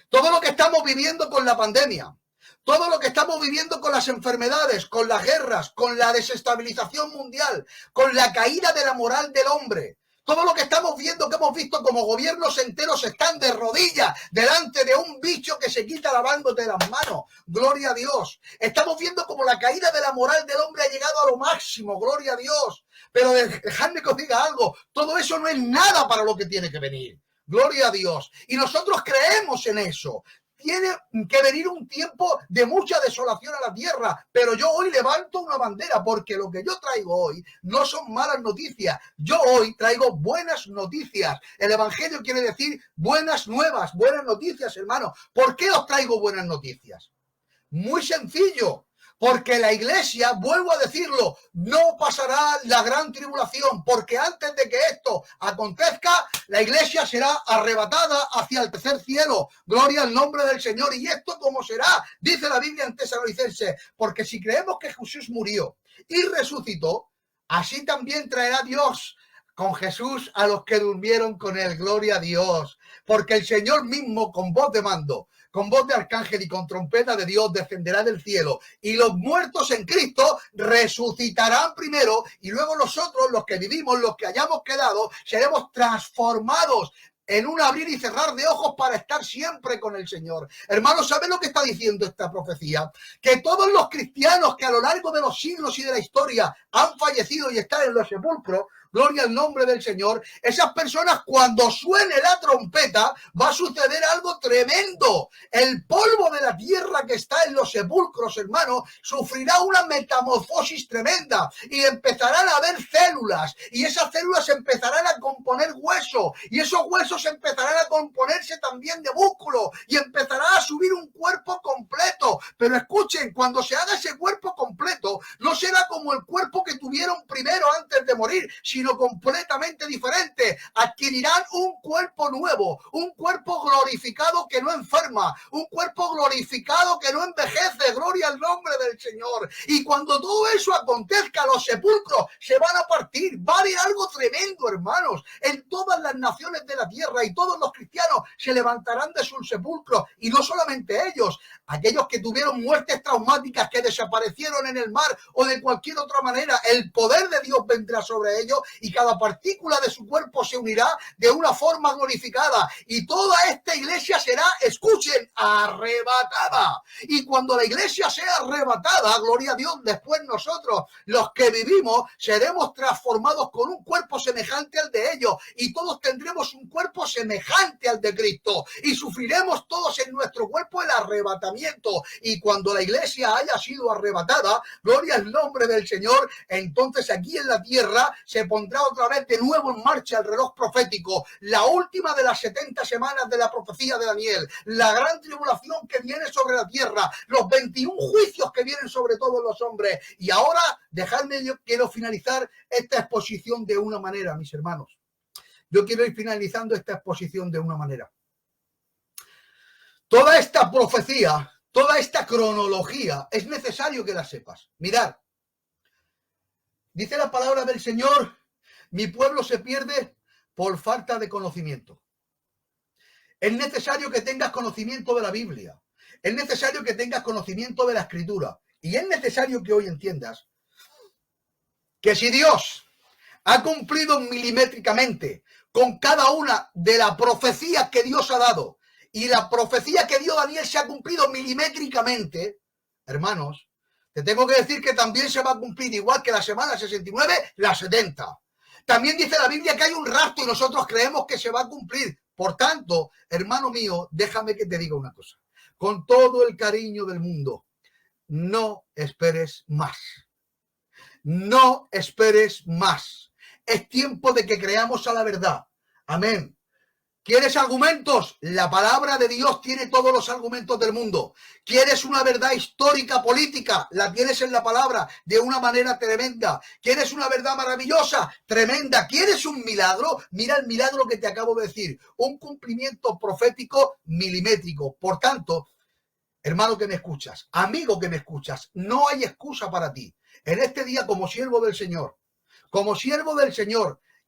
S1: Todo lo que estamos viviendo con la pandemia, todo lo que estamos viviendo con las enfermedades, con las guerras, con la desestabilización mundial, con la caída de la moral del hombre, todo lo que estamos viendo, que hemos visto como gobiernos enteros están de rodillas delante de un bicho que se quita lavándote las manos. Gloria a Dios. Estamos viendo como la caída de la moral del hombre ha llegado a lo máximo. Gloria a Dios. Pero dejadme que os diga algo. Todo eso no es nada para lo que tiene que venir. Gloria a Dios. Y nosotros creemos en eso. Tiene que venir un tiempo de mucha desolación a la tierra, pero yo hoy levanto una bandera porque lo que yo traigo hoy no son malas noticias. Yo hoy traigo buenas noticias. El evangelio quiere decir buenas nuevas, buenas noticias, hermano. ¿Por qué os traigo buenas noticias? Muy sencillo. Porque la iglesia, vuelvo a decirlo, no pasará la gran tribulación, porque antes de que esto acontezca, la iglesia será arrebatada hacia el tercer cielo. Gloria al nombre del Señor. ¿Y esto cómo será? Dice la Biblia en Tesalonicenses, porque si creemos que Jesús murió y resucitó, así también traerá Dios con Jesús a los que durmieron con él. Gloria a Dios. Porque el Señor mismo, con voz de mando, con voz de arcángel y con trompeta de Dios, descenderá del cielo, y los muertos en Cristo resucitarán primero, y luego nosotros, los que vivimos, los que hayamos quedado, seremos transformados en un abrir y cerrar de ojos para estar siempre con el Señor. Hermanos, ¿saben lo que está diciendo esta profecía? Que todos los cristianos que a lo largo de los siglos y de la historia han fallecido y están en los sepulcros, gloria al nombre del Señor, esas personas, cuando suene la trompeta, va a suceder algo tremendo. El polvo de la tierra que está en los sepulcros, hermano, sufrirá una metamorfosis tremenda y empezarán a haber células, y esas células empezarán a componer hueso, y esos huesos empezarán a componerse también de músculo, y empezará a subir un cuerpo completo. Pero escuchen, cuando se haga ese cuerpo completo, no será como el cuerpo que tuvieron primero antes de morir, sino completamente diferente. Adquirirán un cuerpo nuevo, un cuerpo glorificado que no enferma, un cuerpo glorificado que no envejece. Gloria al nombre del Señor. Y cuando todo eso acontezca, los sepulcros se van a partir. Va a haber algo tremendo, hermanos, en todas las naciones de la tierra, y todos los cristianos se levantarán de sus sepulcros, y no solamente ellos, aquellos que tuvieron muertes traumáticas, que desaparecieron en el mar o de cualquier otra manera, el poder de Dios vendrá sobre ellos, y cada partícula de su cuerpo se unirá de una forma glorificada, y toda esta iglesia será, escuchen, arrebatada. Y cuando la iglesia sea arrebatada, gloria a Dios, después nosotros, los que vivimos, seremos transformados con un cuerpo semejante al de ellos, y todos tendremos un cuerpo semejante al de Cristo, y sufriremos todos en nuestro cuerpo el arrebatamiento. Y cuando la iglesia haya sido arrebatada, gloria al nombre del Señor, entonces aquí en la tierra se pondrá otra vez de nuevo en marcha el reloj profético, la última de las 70 semanas de la profecía de Daniel, la gran tribulación que viene sobre la tierra, los 21 juicios que vienen sobre todos los hombres. Y ahora, dejadme, yo quiero finalizar esta exposición de una manera, mis hermanos. Yo quiero ir finalizando esta exposición de una manera. Toda esta profecía, toda esta cronología, es necesario que la sepas. Mirad, dice la palabra del Señor: mi pueblo se pierde por falta de conocimiento. Es necesario que tengas conocimiento de la Biblia. Es necesario que tengas conocimiento de la Escritura. Y es necesario que hoy entiendas que si Dios ha cumplido milimétricamente con cada una de las profecías que Dios ha dado, y la profecía que dio Daniel se ha cumplido milimétricamente, hermanos, te tengo que decir que también se va a cumplir, igual que la semana 69, la 70. También dice la Biblia que hay un rapto y nosotros creemos que se va a cumplir. Por tanto, hermano mío, déjame que te diga una cosa. Con todo el cariño del mundo, no esperes más. No esperes más. Es tiempo de que creamos a la verdad. Amén. ¿Quieres argumentos? La palabra de Dios tiene todos los argumentos del mundo. ¿Quieres una verdad histórica, política? La tienes en la palabra de una manera tremenda. ¿Quieres una verdad maravillosa? Tremenda. ¿Quieres un milagro? Mira el milagro que te acabo de decir. Un cumplimiento profético milimétrico. Por tanto, hermano que me escuchas, amigo que me escuchas, no hay excusa para ti. En este día, como siervo del Señor,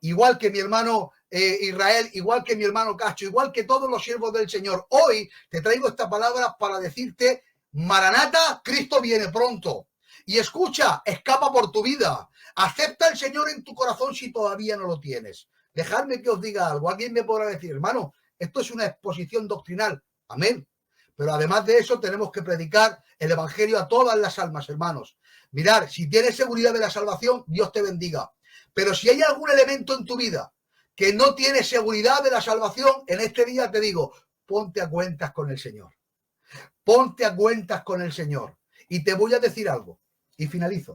S1: igual que mi hermano Israel, igual que mi hermano Cacho, igual que todos los siervos del Señor, hoy te traigo esta palabra para decirte: Maranata, Cristo viene pronto. Y escucha, escapa por tu vida. Acepta al Señor en tu corazón si todavía no lo tienes. Dejadme que os diga algo. Alguien me podrá decir: hermano, esto es una exposición doctrinal. Amén. Pero además de eso tenemos que predicar el evangelio a todas las almas, hermanos. Mirad, si tienes seguridad de la salvación, Dios te bendiga. Pero si hay algún elemento en tu vida que no tiene seguridad de la salvación, en este día te digo: ponte a cuentas con el Señor. Ponte a cuentas con el Señor. Y te voy a decir algo, y finalizo.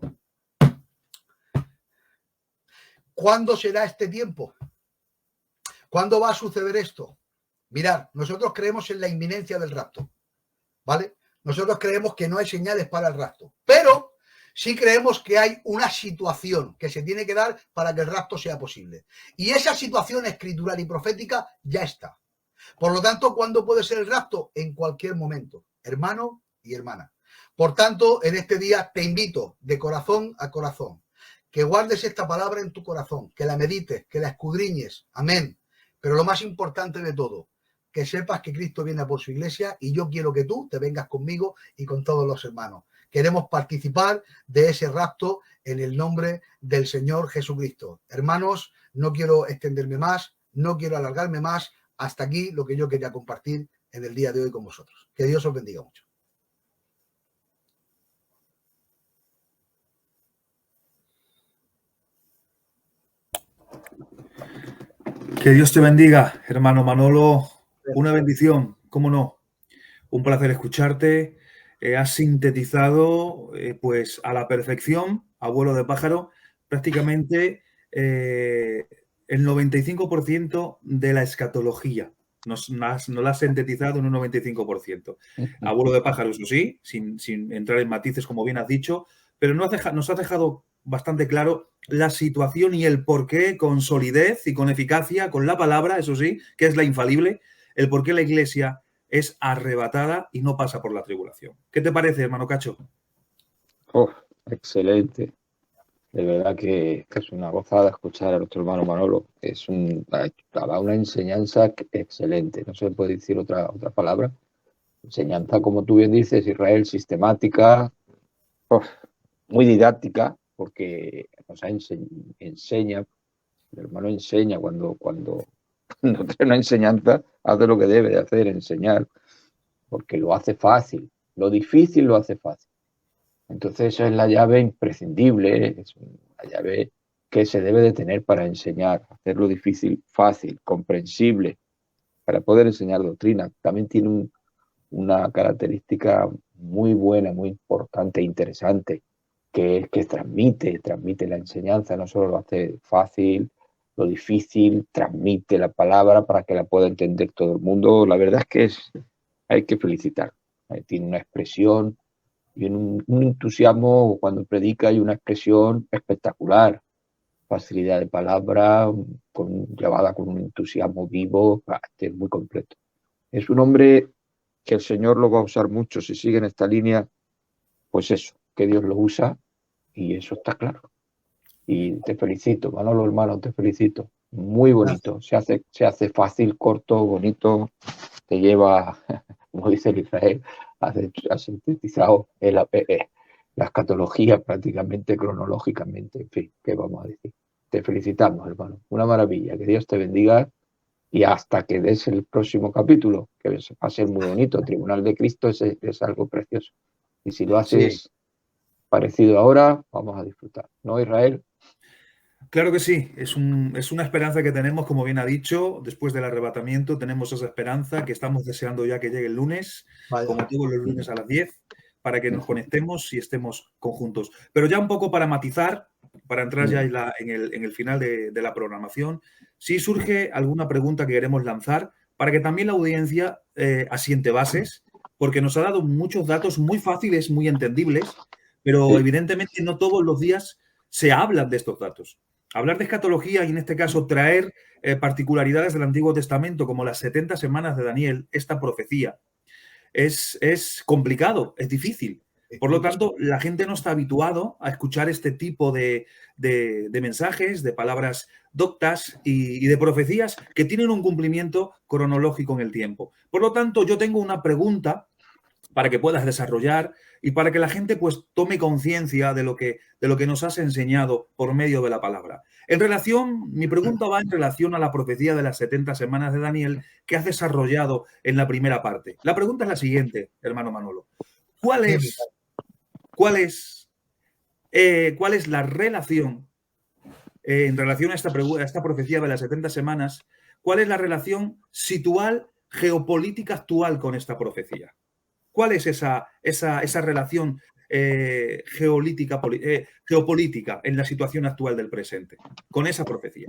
S1: ¿Cuándo será este tiempo? ¿Cuándo va a suceder esto? Mirad, nosotros creemos en la inminencia del rapto, ¿vale? Nosotros creemos que no hay señales para el rapto, pero sí creemos que hay una situación que se tiene que dar para que el rapto sea posible. Y esa situación escritural y profética ya está. Por lo tanto, ¿cuándo puede ser el rapto? En cualquier momento, hermano y hermana. Por tanto, en este día te invito de corazón a corazón que guardes esta palabra en tu corazón, que la medites, que la escudriñes. Amén. Pero lo más importante de todo, que sepas que Cristo viene a por su iglesia y yo quiero que tú te vengas conmigo y con todos los hermanos. Queremos participar de ese rapto en el nombre del Señor Jesucristo. Hermanos, no quiero extenderme más, no quiero alargarme más. Hasta aquí lo que yo quería compartir en el día de hoy con vosotros. Que Dios os bendiga mucho.
S2: Que Dios te bendiga, hermano Manolo. Una bendición, cómo no. Un placer escucharte. Has sintetizado pues a la perfección, abuelo de pájaro, prácticamente el 95% de la escatología. Nos la has sintetizado en un 95%. Abuelo de pájaro, eso sí, sin entrar en matices, como bien has dicho, pero nos has dejado bastante claro la situación y el porqué con solidez y con eficacia, con la palabra, eso sí, que es la infalible, el por qué la Iglesia es arrebatada y no pasa por la tribulación. ¿Qué te parece, hermano Cacho?
S3: Oh, excelente. De verdad que es una gozada escuchar a nuestro hermano Manolo. Es una enseñanza excelente. No se puede decir otra palabra. Enseñanza, como tú bien dices, Israel, sistemática, muy didáctica, porque nos enseña, el hermano enseña cuando no tiene una enseñanza, hace lo que debe de hacer, enseñar, porque lo hace fácil. Lo difícil lo hace fácil. Entonces eso es la llave imprescindible, es la llave que se debe de tener para enseñar, hacerlo difícil, fácil, comprensible, para poder enseñar doctrina. También tiene una característica muy buena, muy importante e interesante, que es que transmite la enseñanza, no solo lo hace fácil, lo difícil, transmite la palabra para que la pueda entender todo el mundo. La verdad es que hay que felicitar. Tiene una expresión y un entusiasmo cuando predica, y una expresión espectacular, facilidad de palabra, llevada con un entusiasmo vivo, es muy completo. Es un hombre que el Señor lo va a usar mucho si sigue en esta línea, pues eso, que Dios lo usa, y eso está claro. Y te felicito, Manolo, hermano, te felicito. Muy bonito, se hace fácil, corto, bonito, te lleva, como dice el Israel, ha sintetizado la escatología prácticamente cronológicamente. En fin, ¿qué vamos a decir? Te felicitamos, hermano. Una maravilla. Que Dios te bendiga y hasta que des el próximo capítulo, que va a ser muy bonito. El Tribunal de Cristo es algo precioso. Y si lo haces parecido ahora, vamos a disfrutar. ¿No, Israel?
S2: Claro que sí, es una esperanza que tenemos, como bien ha dicho, después del arrebatamiento tenemos esa esperanza que estamos deseando ya que llegue el lunes, como todos los lunes a las 10, para que nos conectemos y estemos conjuntos. Pero ya un poco para matizar, para entrar ya en el final de la programación, si surge alguna pregunta que queremos lanzar para que también la audiencia asiente bases, porque nos ha dado muchos datos muy fáciles, muy entendibles, pero evidentemente no todos los días se hablan de estos datos. Hablar de escatología y en este caso traer particularidades del Antiguo Testamento como las 70 semanas de Daniel, esta profecía, es complicado, es difícil. Por lo tanto, la gente no está habituado a escuchar este tipo de mensajes, de palabras doctas y de profecías que tienen un cumplimiento cronológico en el tiempo. Por lo tanto, yo tengo una pregunta para que puedas desarrollar y para que la gente pues tome conciencia de lo que nos has enseñado por medio de la palabra. Mi pregunta va en relación a la profecía de las 70 semanas de Daniel que has desarrollado en la primera parte. La pregunta es la siguiente, hermano Manolo. ¿Cuál es la relación en relación a esta profecía de las 70 semanas? ¿Cuál es la relación situal, geopolítica actual con esta profecía? ¿Cuál es esa relación geopolítica en la situación actual del presente con esa profecía?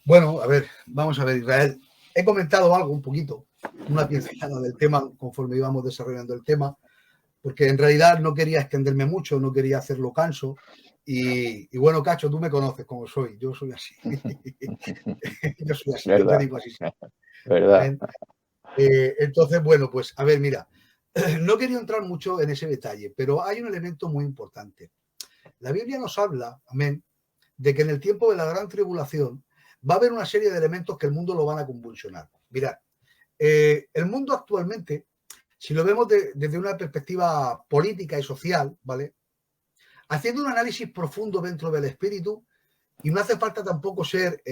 S1: Bueno, a ver, vamos a ver, Israel. He comentado algo un poquito, una pincelada del tema conforme íbamos desarrollando el tema, porque en realidad no quería extenderme mucho, no quería hacerlo canso. Y bueno, Cacho, tú me conoces como soy, yo soy así. Yo soy así, yo te digo así.
S3: ¿Verdad?
S1: Entonces, bueno, pues a ver, mira, no quería entrar mucho en ese detalle, pero hay un elemento muy importante. La Biblia nos habla, amén, de que en el tiempo de la gran tribulación va a haber una serie de elementos que el mundo lo van a convulsionar. Mirad, el mundo actualmente, si lo vemos desde una perspectiva política y social, ¿vale? Haciendo un análisis profundo dentro del espíritu, y no hace falta tampoco ser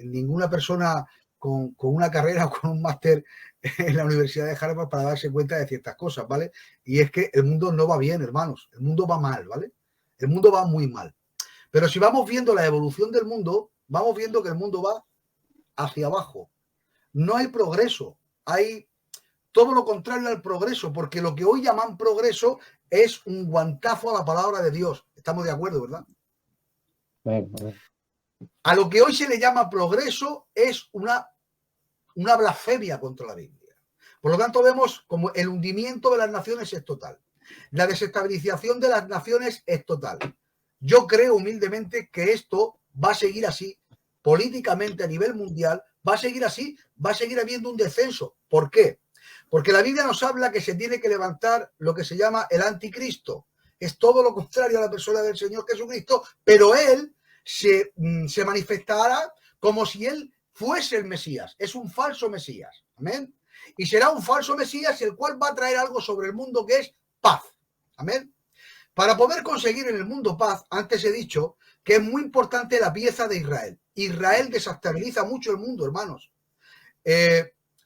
S1: ninguna persona con una carrera o con un máster en la Universidad de Harvard para darse cuenta de ciertas cosas, ¿vale? Y es que el mundo no va bien, hermanos, el mundo va mal, ¿vale? El mundo va muy mal. Pero si vamos viendo la evolución del mundo, vamos viendo que el mundo va hacia abajo. No hay progreso, hay todo lo contrario al progreso, porque lo que hoy llaman progreso es un guantazo a la palabra de Dios. Estamos de acuerdo, ¿verdad? A lo que hoy se le llama progreso es una blasfemia contra la Biblia. Por lo tanto, vemos como el hundimiento de las naciones es total. La desestabilización de las naciones es total. Yo creo humildemente que esto va a seguir así, políticamente a nivel mundial, va a seguir así, va a seguir habiendo un descenso. ¿Por qué? Porque la Biblia nos habla que se tiene que levantar lo que se llama el anticristo. Es todo lo contrario a la persona del Señor Jesucristo, pero él se manifestará como si él fuese el Mesías. Es un falso Mesías. Amén. Y será un falso Mesías el cual va a traer algo sobre el mundo que es paz. Amén. Para poder conseguir en el mundo paz, antes he dicho que es muy importante la pieza de Israel. Israel desestabiliza mucho el mundo, hermanos.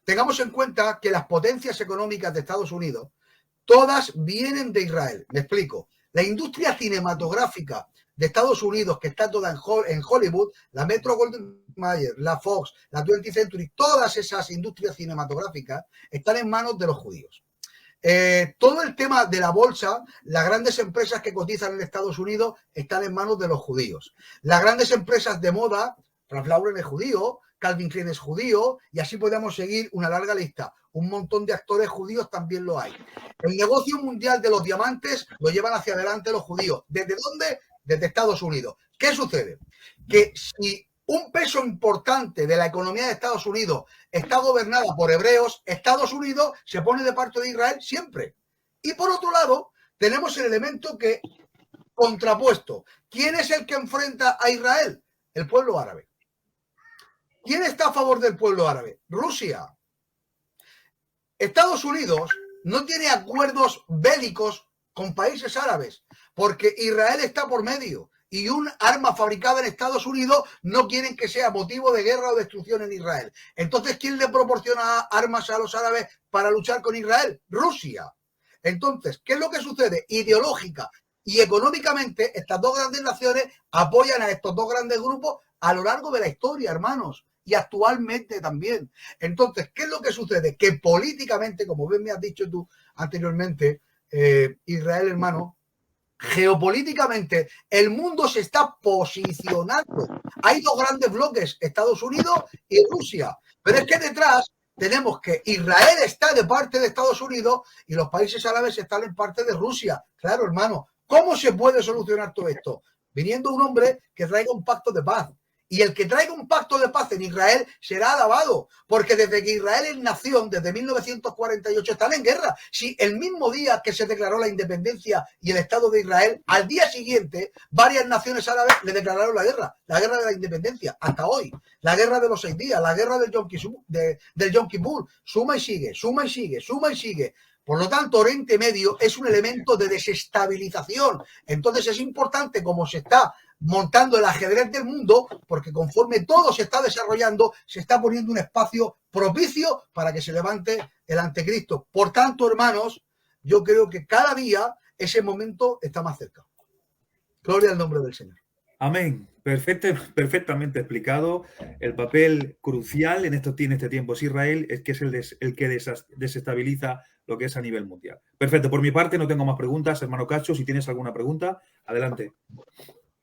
S1: Tengamos en cuenta que las potencias económicas de Estados Unidos, todas vienen de Israel. Me explico. La industria cinematográfica de Estados Unidos, que está toda en Hollywood, la Metro-Goldwyn-Mayer, la Fox, la 20th Century, todas esas industrias cinematográficas están en manos de los judíos. Todo el tema de la bolsa, las grandes empresas que cotizan en Estados Unidos están en manos de los judíos. Las grandes empresas de moda, Ralph Lauren es judío, Calvin Klein es judío, y así podemos seguir una larga lista. Un montón de actores judíos también lo hay. El negocio mundial de los diamantes lo llevan hacia adelante los judíos. ¿Desde dónde? Desde Estados Unidos. ¿Qué sucede? Que si un peso importante de la economía de Estados Unidos está gobernada por hebreos, Estados Unidos se pone de parte de Israel siempre. Y por otro lado, tenemos el elemento que contrapuesto. ¿Quién es el que enfrenta a Israel? El pueblo árabe. ¿Quién está a favor del pueblo árabe? Rusia. Estados Unidos no tiene acuerdos bélicos con países árabes porque Israel está por medio y un arma fabricada en Estados Unidos no quieren que sea motivo de guerra o destrucción en Israel. Entonces, ¿quién le proporciona armas a los árabes para luchar con Israel? Rusia. Entonces, ¿qué es lo que sucede? Ideológica y económicamente, estas dos grandes naciones apoyan a estos dos grandes grupos a lo largo de la historia, hermanos. Y actualmente también. Entonces, ¿qué es lo que sucede? Que políticamente, como bien me has dicho tú anteriormente, Israel, hermano, geopolíticamente el mundo se está posicionando. Hay dos grandes bloques, Estados Unidos y Rusia. Pero es que detrás tenemos que Israel está de parte de Estados Unidos y los países árabes están en parte de Rusia. Claro, hermano, ¿cómo se puede solucionar todo esto? Viniendo un hombre que traiga un pacto de paz. Y el que traiga un pacto de paz en Israel será alabado, porque desde que Israel es nación, desde 1948, están en guerra. Si el mismo día que se declaró la independencia y el Estado de Israel, al día siguiente, varias naciones árabes le declararon la guerra de la independencia, hasta hoy. La guerra de los 6 días, la guerra del Yom Kippur, suma y sigue, suma y sigue, suma y sigue. Por lo tanto, Oriente Medio es un elemento de desestabilización. Entonces es importante cómo se está montando el ajedrez del mundo, porque conforme todo se está desarrollando, se está poniendo un espacio propicio para que se levante el anticristo. Por tanto, hermanos, yo creo que cada día ese momento está más cerca. Gloria al nombre del Señor.
S2: Amén. Perfectamente explicado. El papel crucial en este tiempo es Israel, es que es el que desestabiliza lo que es a nivel mundial. Perfecto. Por mi parte no tengo más preguntas. Hermano Cacho, si tienes alguna pregunta, adelante.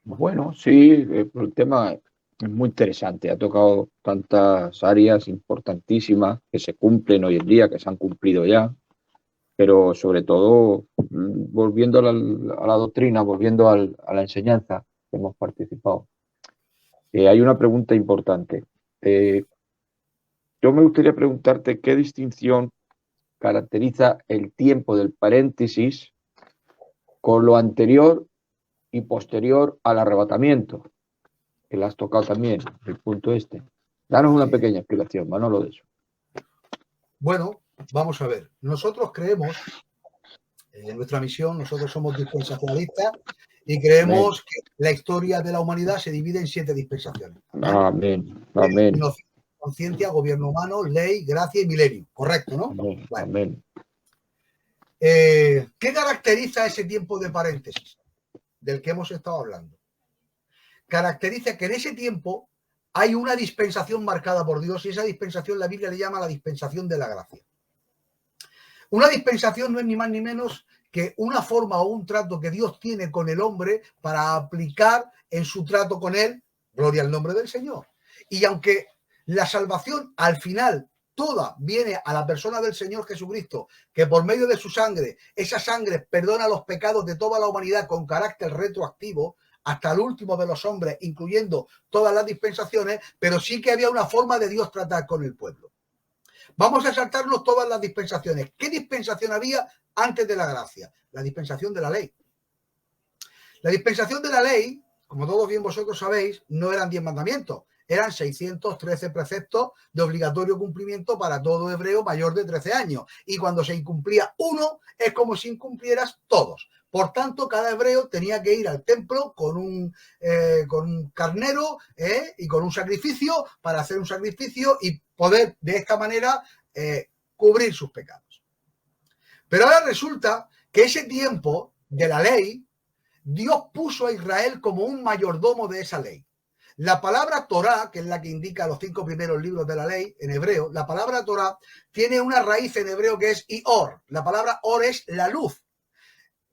S3: Bueno, sí, el tema es muy interesante. Ha tocado tantas áreas importantísimas que se cumplen hoy en día, que se han cumplido ya, pero sobre todo volviendo a la doctrina, volviendo a la enseñanza que hemos participado. Hay una pregunta importante. Yo me gustaría preguntarte qué distinción caracteriza el tiempo del paréntesis con lo anterior y posterior al arrebatamiento, que lo has tocado también, el punto este. Danos una pequeña explicación, Manolo, de eso.
S1: Bueno, vamos a ver. Nosotros creemos, en nuestra misión, nosotros somos dispensacionalistas y creemos que la historia de la humanidad se divide en 7 dispensaciones.
S3: Amén, amén.
S1: Conciencia, gobierno humano, ley, gracia y milenio. Correcto, ¿no?
S3: Amén,
S1: vale.
S3: Amén.
S1: ¿Qué caracteriza ese tiempo de paréntesis del que hemos estado hablando? Caracteriza que en ese tiempo hay una dispensación marcada por Dios y esa dispensación la Biblia le llama la dispensación de la gracia. Una dispensación no es ni más ni menos que una forma o un trato que Dios tiene con el hombre para aplicar en su trato con él, gloria al nombre del Señor. Y aunque la salvación al final toda viene a la persona del Señor Jesucristo, que por medio de su sangre, esa sangre perdona los pecados de toda la humanidad con carácter retroactivo, hasta el último de los hombres, incluyendo todas las dispensaciones, pero sí que había una forma de Dios tratar con el pueblo. Vamos a saltarnos todas las dispensaciones. ¿Qué dispensación había antes de la gracia? La dispensación de la ley. La dispensación de la ley, como todos bien vosotros sabéis, no eran 10 mandamientos, eran 613 preceptos de obligatorio cumplimiento para todo hebreo mayor de 13 años. Y cuando se incumplía uno, es como si incumplieras todos. Por tanto, cada hebreo tenía que ir al templo con un carnero y con un sacrificio para hacer un sacrificio y poder de esta manera cubrir sus pecados. Pero ahora resulta que ese tiempo de la ley, Dios puso a Israel como un mayordomo de esa ley. La palabra Torá, que es la que indica los 5 primeros libros de la ley en hebreo, la palabra Torá tiene una raíz en hebreo que es Ior. La palabra Or es la luz.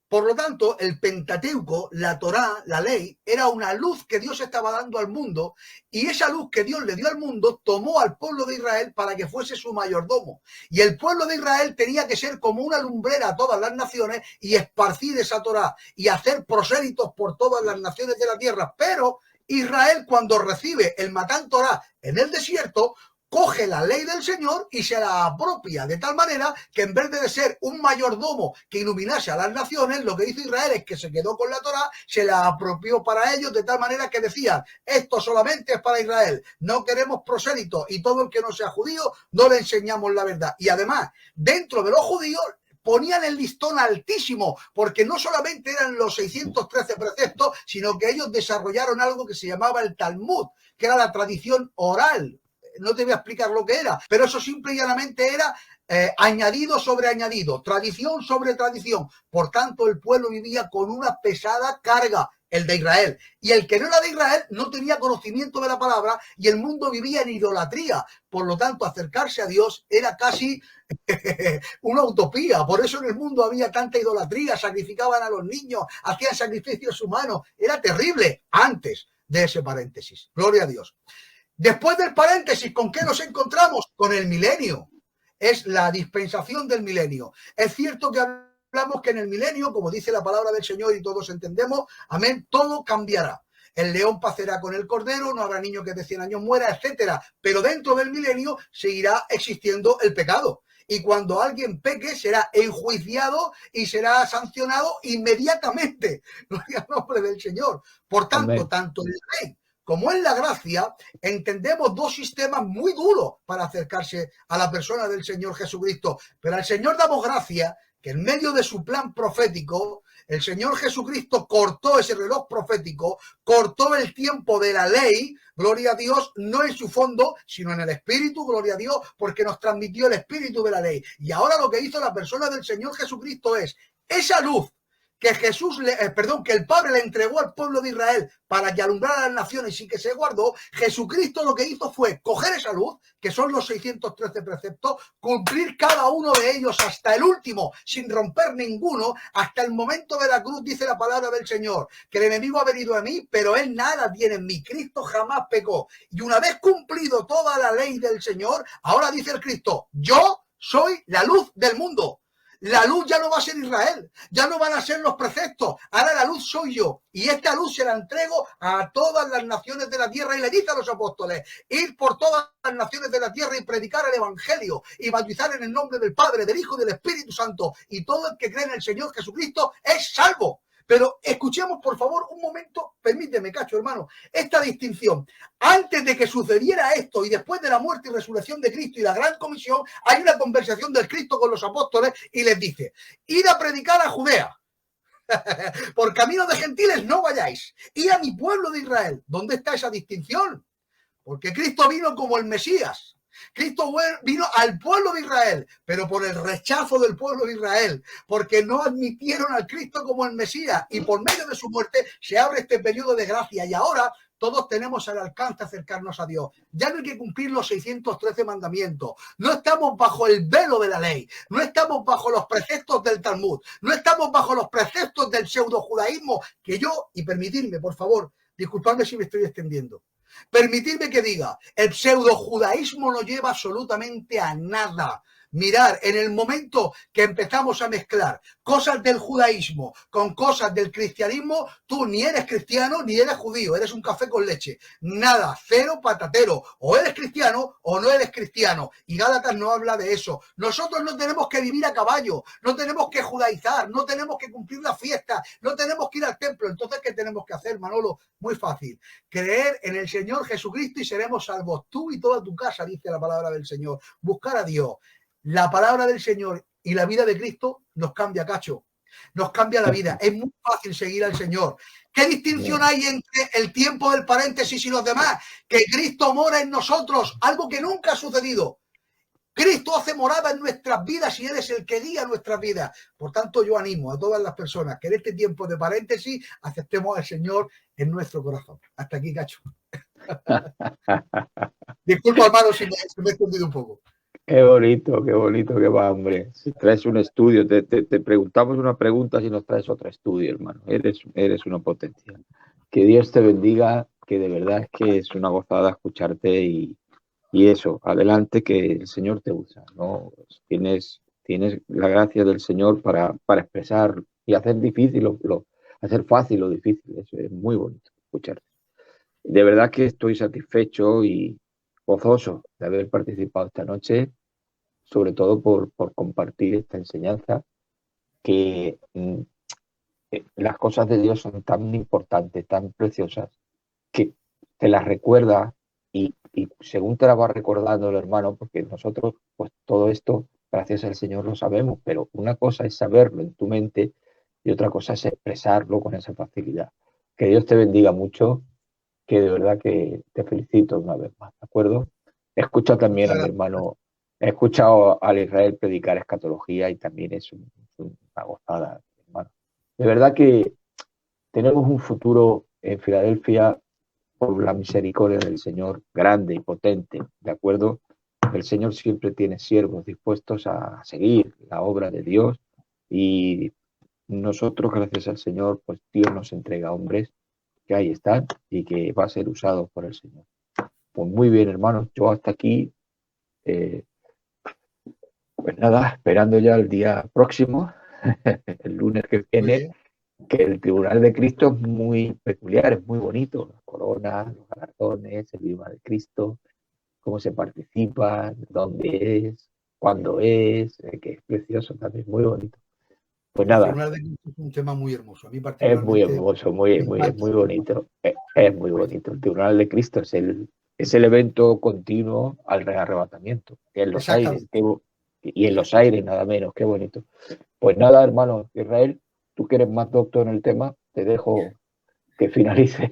S1: Por lo tanto, el Pentateuco, la Torá, la ley, era una luz que Dios estaba dando al mundo y esa luz que Dios le dio al mundo tomó al pueblo de Israel para que fuese su mayordomo. Y el pueblo de Israel tenía que ser como una lumbrera a todas las naciones y esparcir esa Torá y hacer prosélitos por todas las naciones de la tierra. Pero Israel, cuando recibe el Matán Torá en el desierto, coge la ley del Señor y se la apropia de tal manera que en vez de ser un mayordomo que iluminase a las naciones, lo que hizo Israel es que se quedó con la Torá, se la apropió para ellos de tal manera que decían, esto solamente es para Israel, no queremos prosélitos y todo el que no sea judío no le enseñamos la verdad. Y además, dentro de los judíos, ponían el listón altísimo, porque no solamente eran los 613 preceptos, sino que ellos desarrollaron algo que se llamaba el Talmud, que era la tradición oral. No te voy a explicar lo que era, pero eso simple y llanamente era añadido sobre añadido, tradición sobre tradición. Por tanto, el pueblo vivía con una pesada carga el de Israel. Y el que no era de Israel no tenía conocimiento de la palabra y el mundo vivía en idolatría. Por lo tanto, acercarse a Dios era casi una utopía. Por eso en el mundo había tanta idolatría, sacrificaban a los niños, hacían sacrificios humanos. Era terrible antes de ese paréntesis. Gloria a Dios. Después del paréntesis, ¿con qué nos encontramos? Con el milenio. Es la dispensación del milenio. Es cierto que hablamos que en el milenio, como dice la palabra del Señor y todos entendemos, amén, todo cambiará. El león pacerá con el cordero, no habrá niño que de 100 años muera, etcétera. Pero dentro del milenio seguirá existiendo el pecado. Y cuando alguien peque, será enjuiciado y será sancionado inmediatamente. Gloria al nombre del Señor. Por tanto, amén, tanto en la ley como en la gracia, entendemos dos sistemas muy duros para acercarse a la persona del Señor Jesucristo. Pero al Señor damos gracia que en medio de su plan profético, el Señor Jesucristo cortó ese reloj profético, cortó el tiempo de la ley, gloria a Dios, no en su fondo, sino en el espíritu, gloria a Dios, porque nos transmitió el espíritu de la ley. Y ahora lo que hizo la persona del Señor Jesucristo es esa luz que que el Padre le entregó al pueblo de Israel para que alumbrara a las naciones y que se guardó. Jesucristo lo que hizo fue coger esa luz, que son los 613 preceptos, cumplir cada uno de ellos hasta el último, sin romper ninguno, hasta el momento de la cruz, dice la palabra del Señor, que el enemigo ha venido a mí, pero él nada tiene en mí. Cristo jamás pecó. Y una vez cumplido toda la ley del Señor, ahora dice el Cristo, yo soy la luz del mundo. La luz ya no va a ser Israel, ya no van a ser los preceptos, ahora la luz soy yo, y esta luz se la entrego a todas las naciones de la tierra, y le dice a los apóstoles, ir por todas las naciones de la tierra y predicar el evangelio, y bautizar en el nombre del Padre, del Hijo y del Espíritu Santo, y todo el que cree en el Señor Jesucristo es salvo. Pero escuchemos, por favor, un momento, permíteme, Cacho, hermano, esta distinción. Antes de que sucediera esto y después de la muerte y resurrección de Cristo y la gran comisión, hay una conversación del Cristo con los apóstoles y les dice, id a predicar a Judea. Por camino de gentiles no vayáis. Id a mi pueblo de Israel. ¿Dónde está esa distinción? Porque Cristo vino como el Mesías. Cristo vino al pueblo de Israel, pero por el rechazo del pueblo de Israel, porque no admitieron al Cristo como el Mesías, y por medio de su muerte se abre este periodo de gracia, y ahora todos tenemos al alcance acercarnos a Dios. Ya no hay que cumplir los 613 mandamientos, no estamos bajo el velo de la ley, no estamos bajo los preceptos del Talmud, no estamos bajo los preceptos del pseudo-judaísmo, que yo, y permitidme, por favor, disculpadme si me estoy extendiendo, permitidme que diga, el pseudo-judaísmo no lleva absolutamente a nada. Mirar, en el momento que empezamos a mezclar cosas del judaísmo con cosas del cristianismo, tú ni eres cristiano ni eres judío, eres un café con leche. Nada, cero patatero. O eres cristiano o no eres cristiano. Y Gálatas no habla de eso. Nosotros no tenemos que vivir a caballo, no tenemos que judaizar, no tenemos que cumplir la fiesta, no tenemos que ir al templo. Entonces, ¿qué tenemos que hacer, Manolo? Muy fácil. Creer en el Señor Jesucristo y seremos salvos. Tú y toda tu casa, dice la palabra del Señor. Buscar a Dios. La palabra del Señor y la vida de Cristo nos cambia, Cacho. Nos cambia la vida. Es muy fácil seguir al Señor. ¿Qué distinción hay entre el tiempo del paréntesis y los demás? Que Cristo mora en nosotros, algo que nunca ha sucedido. Cristo hace morada en nuestras vidas y Él es el que guía nuestras vidas. Por tanto, yo animo a todas las personas que en este tiempo de paréntesis aceptemos al Señor en nuestro corazón. Hasta aquí, Cacho. Disculpa, hermano, si me he extendido un poco.
S3: Qué bonito que va, hombre. Si traes un estudio, te preguntamos una pregunta si nos traes otro estudio, hermano. Eres una potencia. Que Dios te bendiga, que de verdad es que es una gozada escucharte y eso, adelante, que el Señor te usa, ¿no? Tienes la gracia del Señor para expresar y hacer difícil hacer fácil lo difícil. Eso es muy bonito escucharte. De verdad que estoy satisfecho y gozoso de haber participado esta noche, sobre todo por compartir esta enseñanza, que las cosas de Dios son tan importantes, tan preciosas, que te las recuerda y según te las va recordando el hermano, porque nosotros pues todo esto, gracias al Señor, lo sabemos, pero una cosa es saberlo en tu mente y otra cosa es expresarlo con esa facilidad. Que Dios te bendiga mucho, que de verdad que te felicito una vez más, ¿de acuerdo? He escuchado también a mi hermano, he escuchado al Israel predicar escatología y también es una gozada, hermano. De verdad que tenemos un futuro en Filadelfia por la misericordia del Señor, grande y potente, ¿de acuerdo? El Señor siempre tiene siervos dispuestos a seguir la obra de Dios y nosotros, gracias al Señor, pues Dios nos entrega hombres que ahí están y que va a ser usados por el Señor. Pues muy bien, hermanos, yo hasta aquí, pues nada, esperando ya el día próximo, el lunes que viene, que el Tribunal de Cristo es muy peculiar, es muy bonito, las coronas, los galardones, el Viva de Cristo, cómo se participa, dónde es, cuándo es, que es precioso también, muy bonito. Pues nada.
S1: El Tribunal de Cristo es un tema muy hermoso. A mí
S3: Es muy hermoso, muy bonito. Es muy bonito. El Tribunal de Cristo es el evento continuo al arrebatamiento, que en los aires, y en los aires nada menos, qué bonito. Pues nada, hermano Israel, tú que eres más doctor en el tema, te dejo que finalices.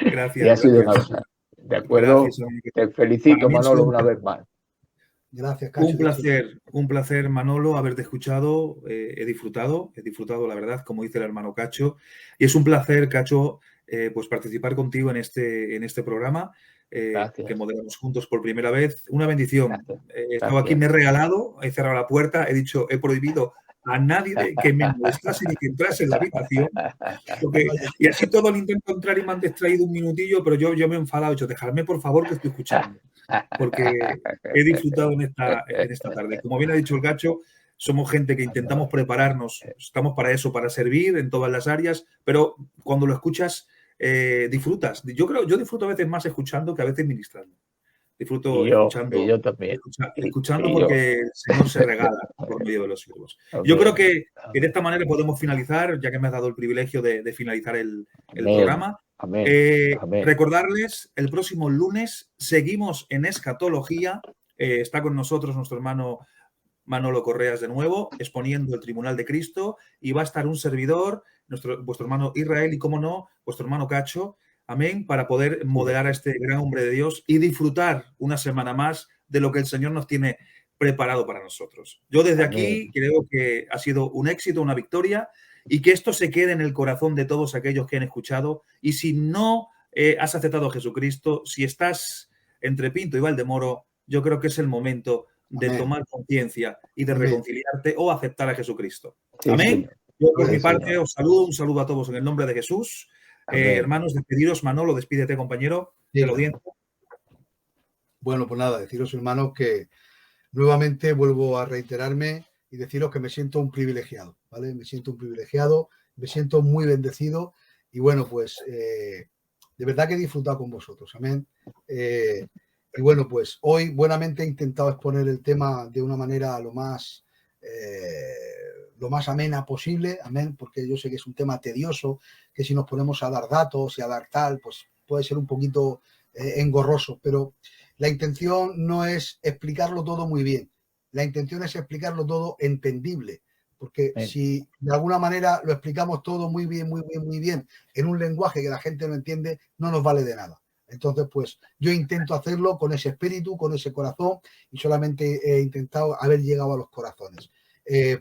S2: Gracias.
S3: Y ha sido una cosa. ¿De acuerdo?
S2: Gracias,
S3: te felicito, Manolo, una vez más.
S1: Gracias, Cacho.
S2: Un placer, Manolo, haberte escuchado. He disfrutado, la verdad, como dice el hermano Cacho. Y es un placer, Cacho, pues participar contigo en este programa que moderamos juntos por primera vez. Una bendición. He estado aquí, me he regalado, he cerrado la puerta, he dicho, he prohibido a nadie que me molestase ni que entrase en la habitación. Y así todo lo intento entrar y me han distraído un minutillo, pero yo me he enfadado, he dicho, dejadme por favor que estoy escuchando. Porque he disfrutado en esta tarde. Como bien ha dicho el Cacho, somos gente que intentamos prepararnos, estamos para eso, para servir en todas las áreas, pero cuando lo escuchas, disfrutas. Yo disfruto a veces más escuchando que a veces ministrando. Disfruto escuchando.
S3: Y yo también.
S2: Escuchando porque el Señor se regala por medio de los siervos. Yo creo que de esta manera podemos finalizar, ya que me has dado el privilegio de finalizar el programa. Recordarles, el próximo lunes seguimos en escatología. Está con nosotros nuestro hermano Manolo Correas de nuevo, exponiendo el Tribunal de Cristo, y va a estar un servidor, vuestro hermano Israel y, cómo no, vuestro hermano Cacho, amén, para poder moderar a este gran hombre de Dios y disfrutar una semana más de lo que el Señor nos tiene preparado para nosotros. Yo desde aquí creo que ha sido un éxito, una victoria, y que esto se quede en el corazón de todos aquellos que han escuchado. Y si no has aceptado a Jesucristo, si estás entre Pinto y Valdemoro, yo creo que es el momento de tomar conciencia y de reconciliarte o aceptar a Jesucristo. Amén. Yo por mi parte os saludo, un saludo a todos en el nombre de Jesús. Hermanos, despediros. Manolo, despídete, compañero, de la audiencia.
S1: Bueno, pues nada, deciros, hermanos, que nuevamente vuelvo a reiterarme y deciros que me siento un privilegiado, ¿vale? Me siento un privilegiado, me siento muy bendecido y bueno, pues de verdad que he disfrutado con vosotros, amén. Y bueno, pues hoy buenamente he intentado exponer el tema de una manera lo más amena posible, amén, porque yo sé que es un tema tedioso, que si nos ponemos a dar datos y a dar tal, pues puede ser un poquito engorroso, pero la intención no es explicarlo todo muy bien, la intención es explicarlo todo entendible, porque si de alguna manera lo explicamos todo muy bien, en un lenguaje que la gente no entiende, no nos vale de nada. Entonces, pues yo intento hacerlo con ese espíritu, con ese corazón, y solamente he intentado haber llegado a los corazones.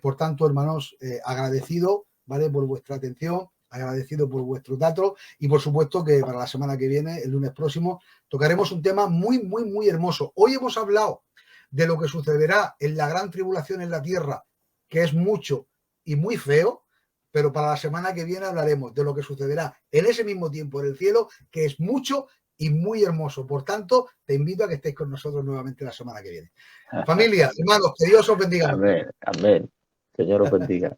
S1: Por tanto, hermanos, agradecido, ¿vale?, por vuestra atención, agradecido por vuestro trato, y por supuesto que para la semana que viene, el lunes próximo, tocaremos un tema muy hermoso. Hoy hemos hablado de lo que sucederá en la gran tribulación en la tierra, que es mucho y muy feo, pero para la semana que viene hablaremos de lo que sucederá en ese mismo tiempo en el cielo, que es mucho y muy hermoso. Por tanto, te invito a que estéis con nosotros nuevamente la semana que viene. Familia, hermanos, que Dios os bendiga.
S3: Amén, amén. Señor os bendiga.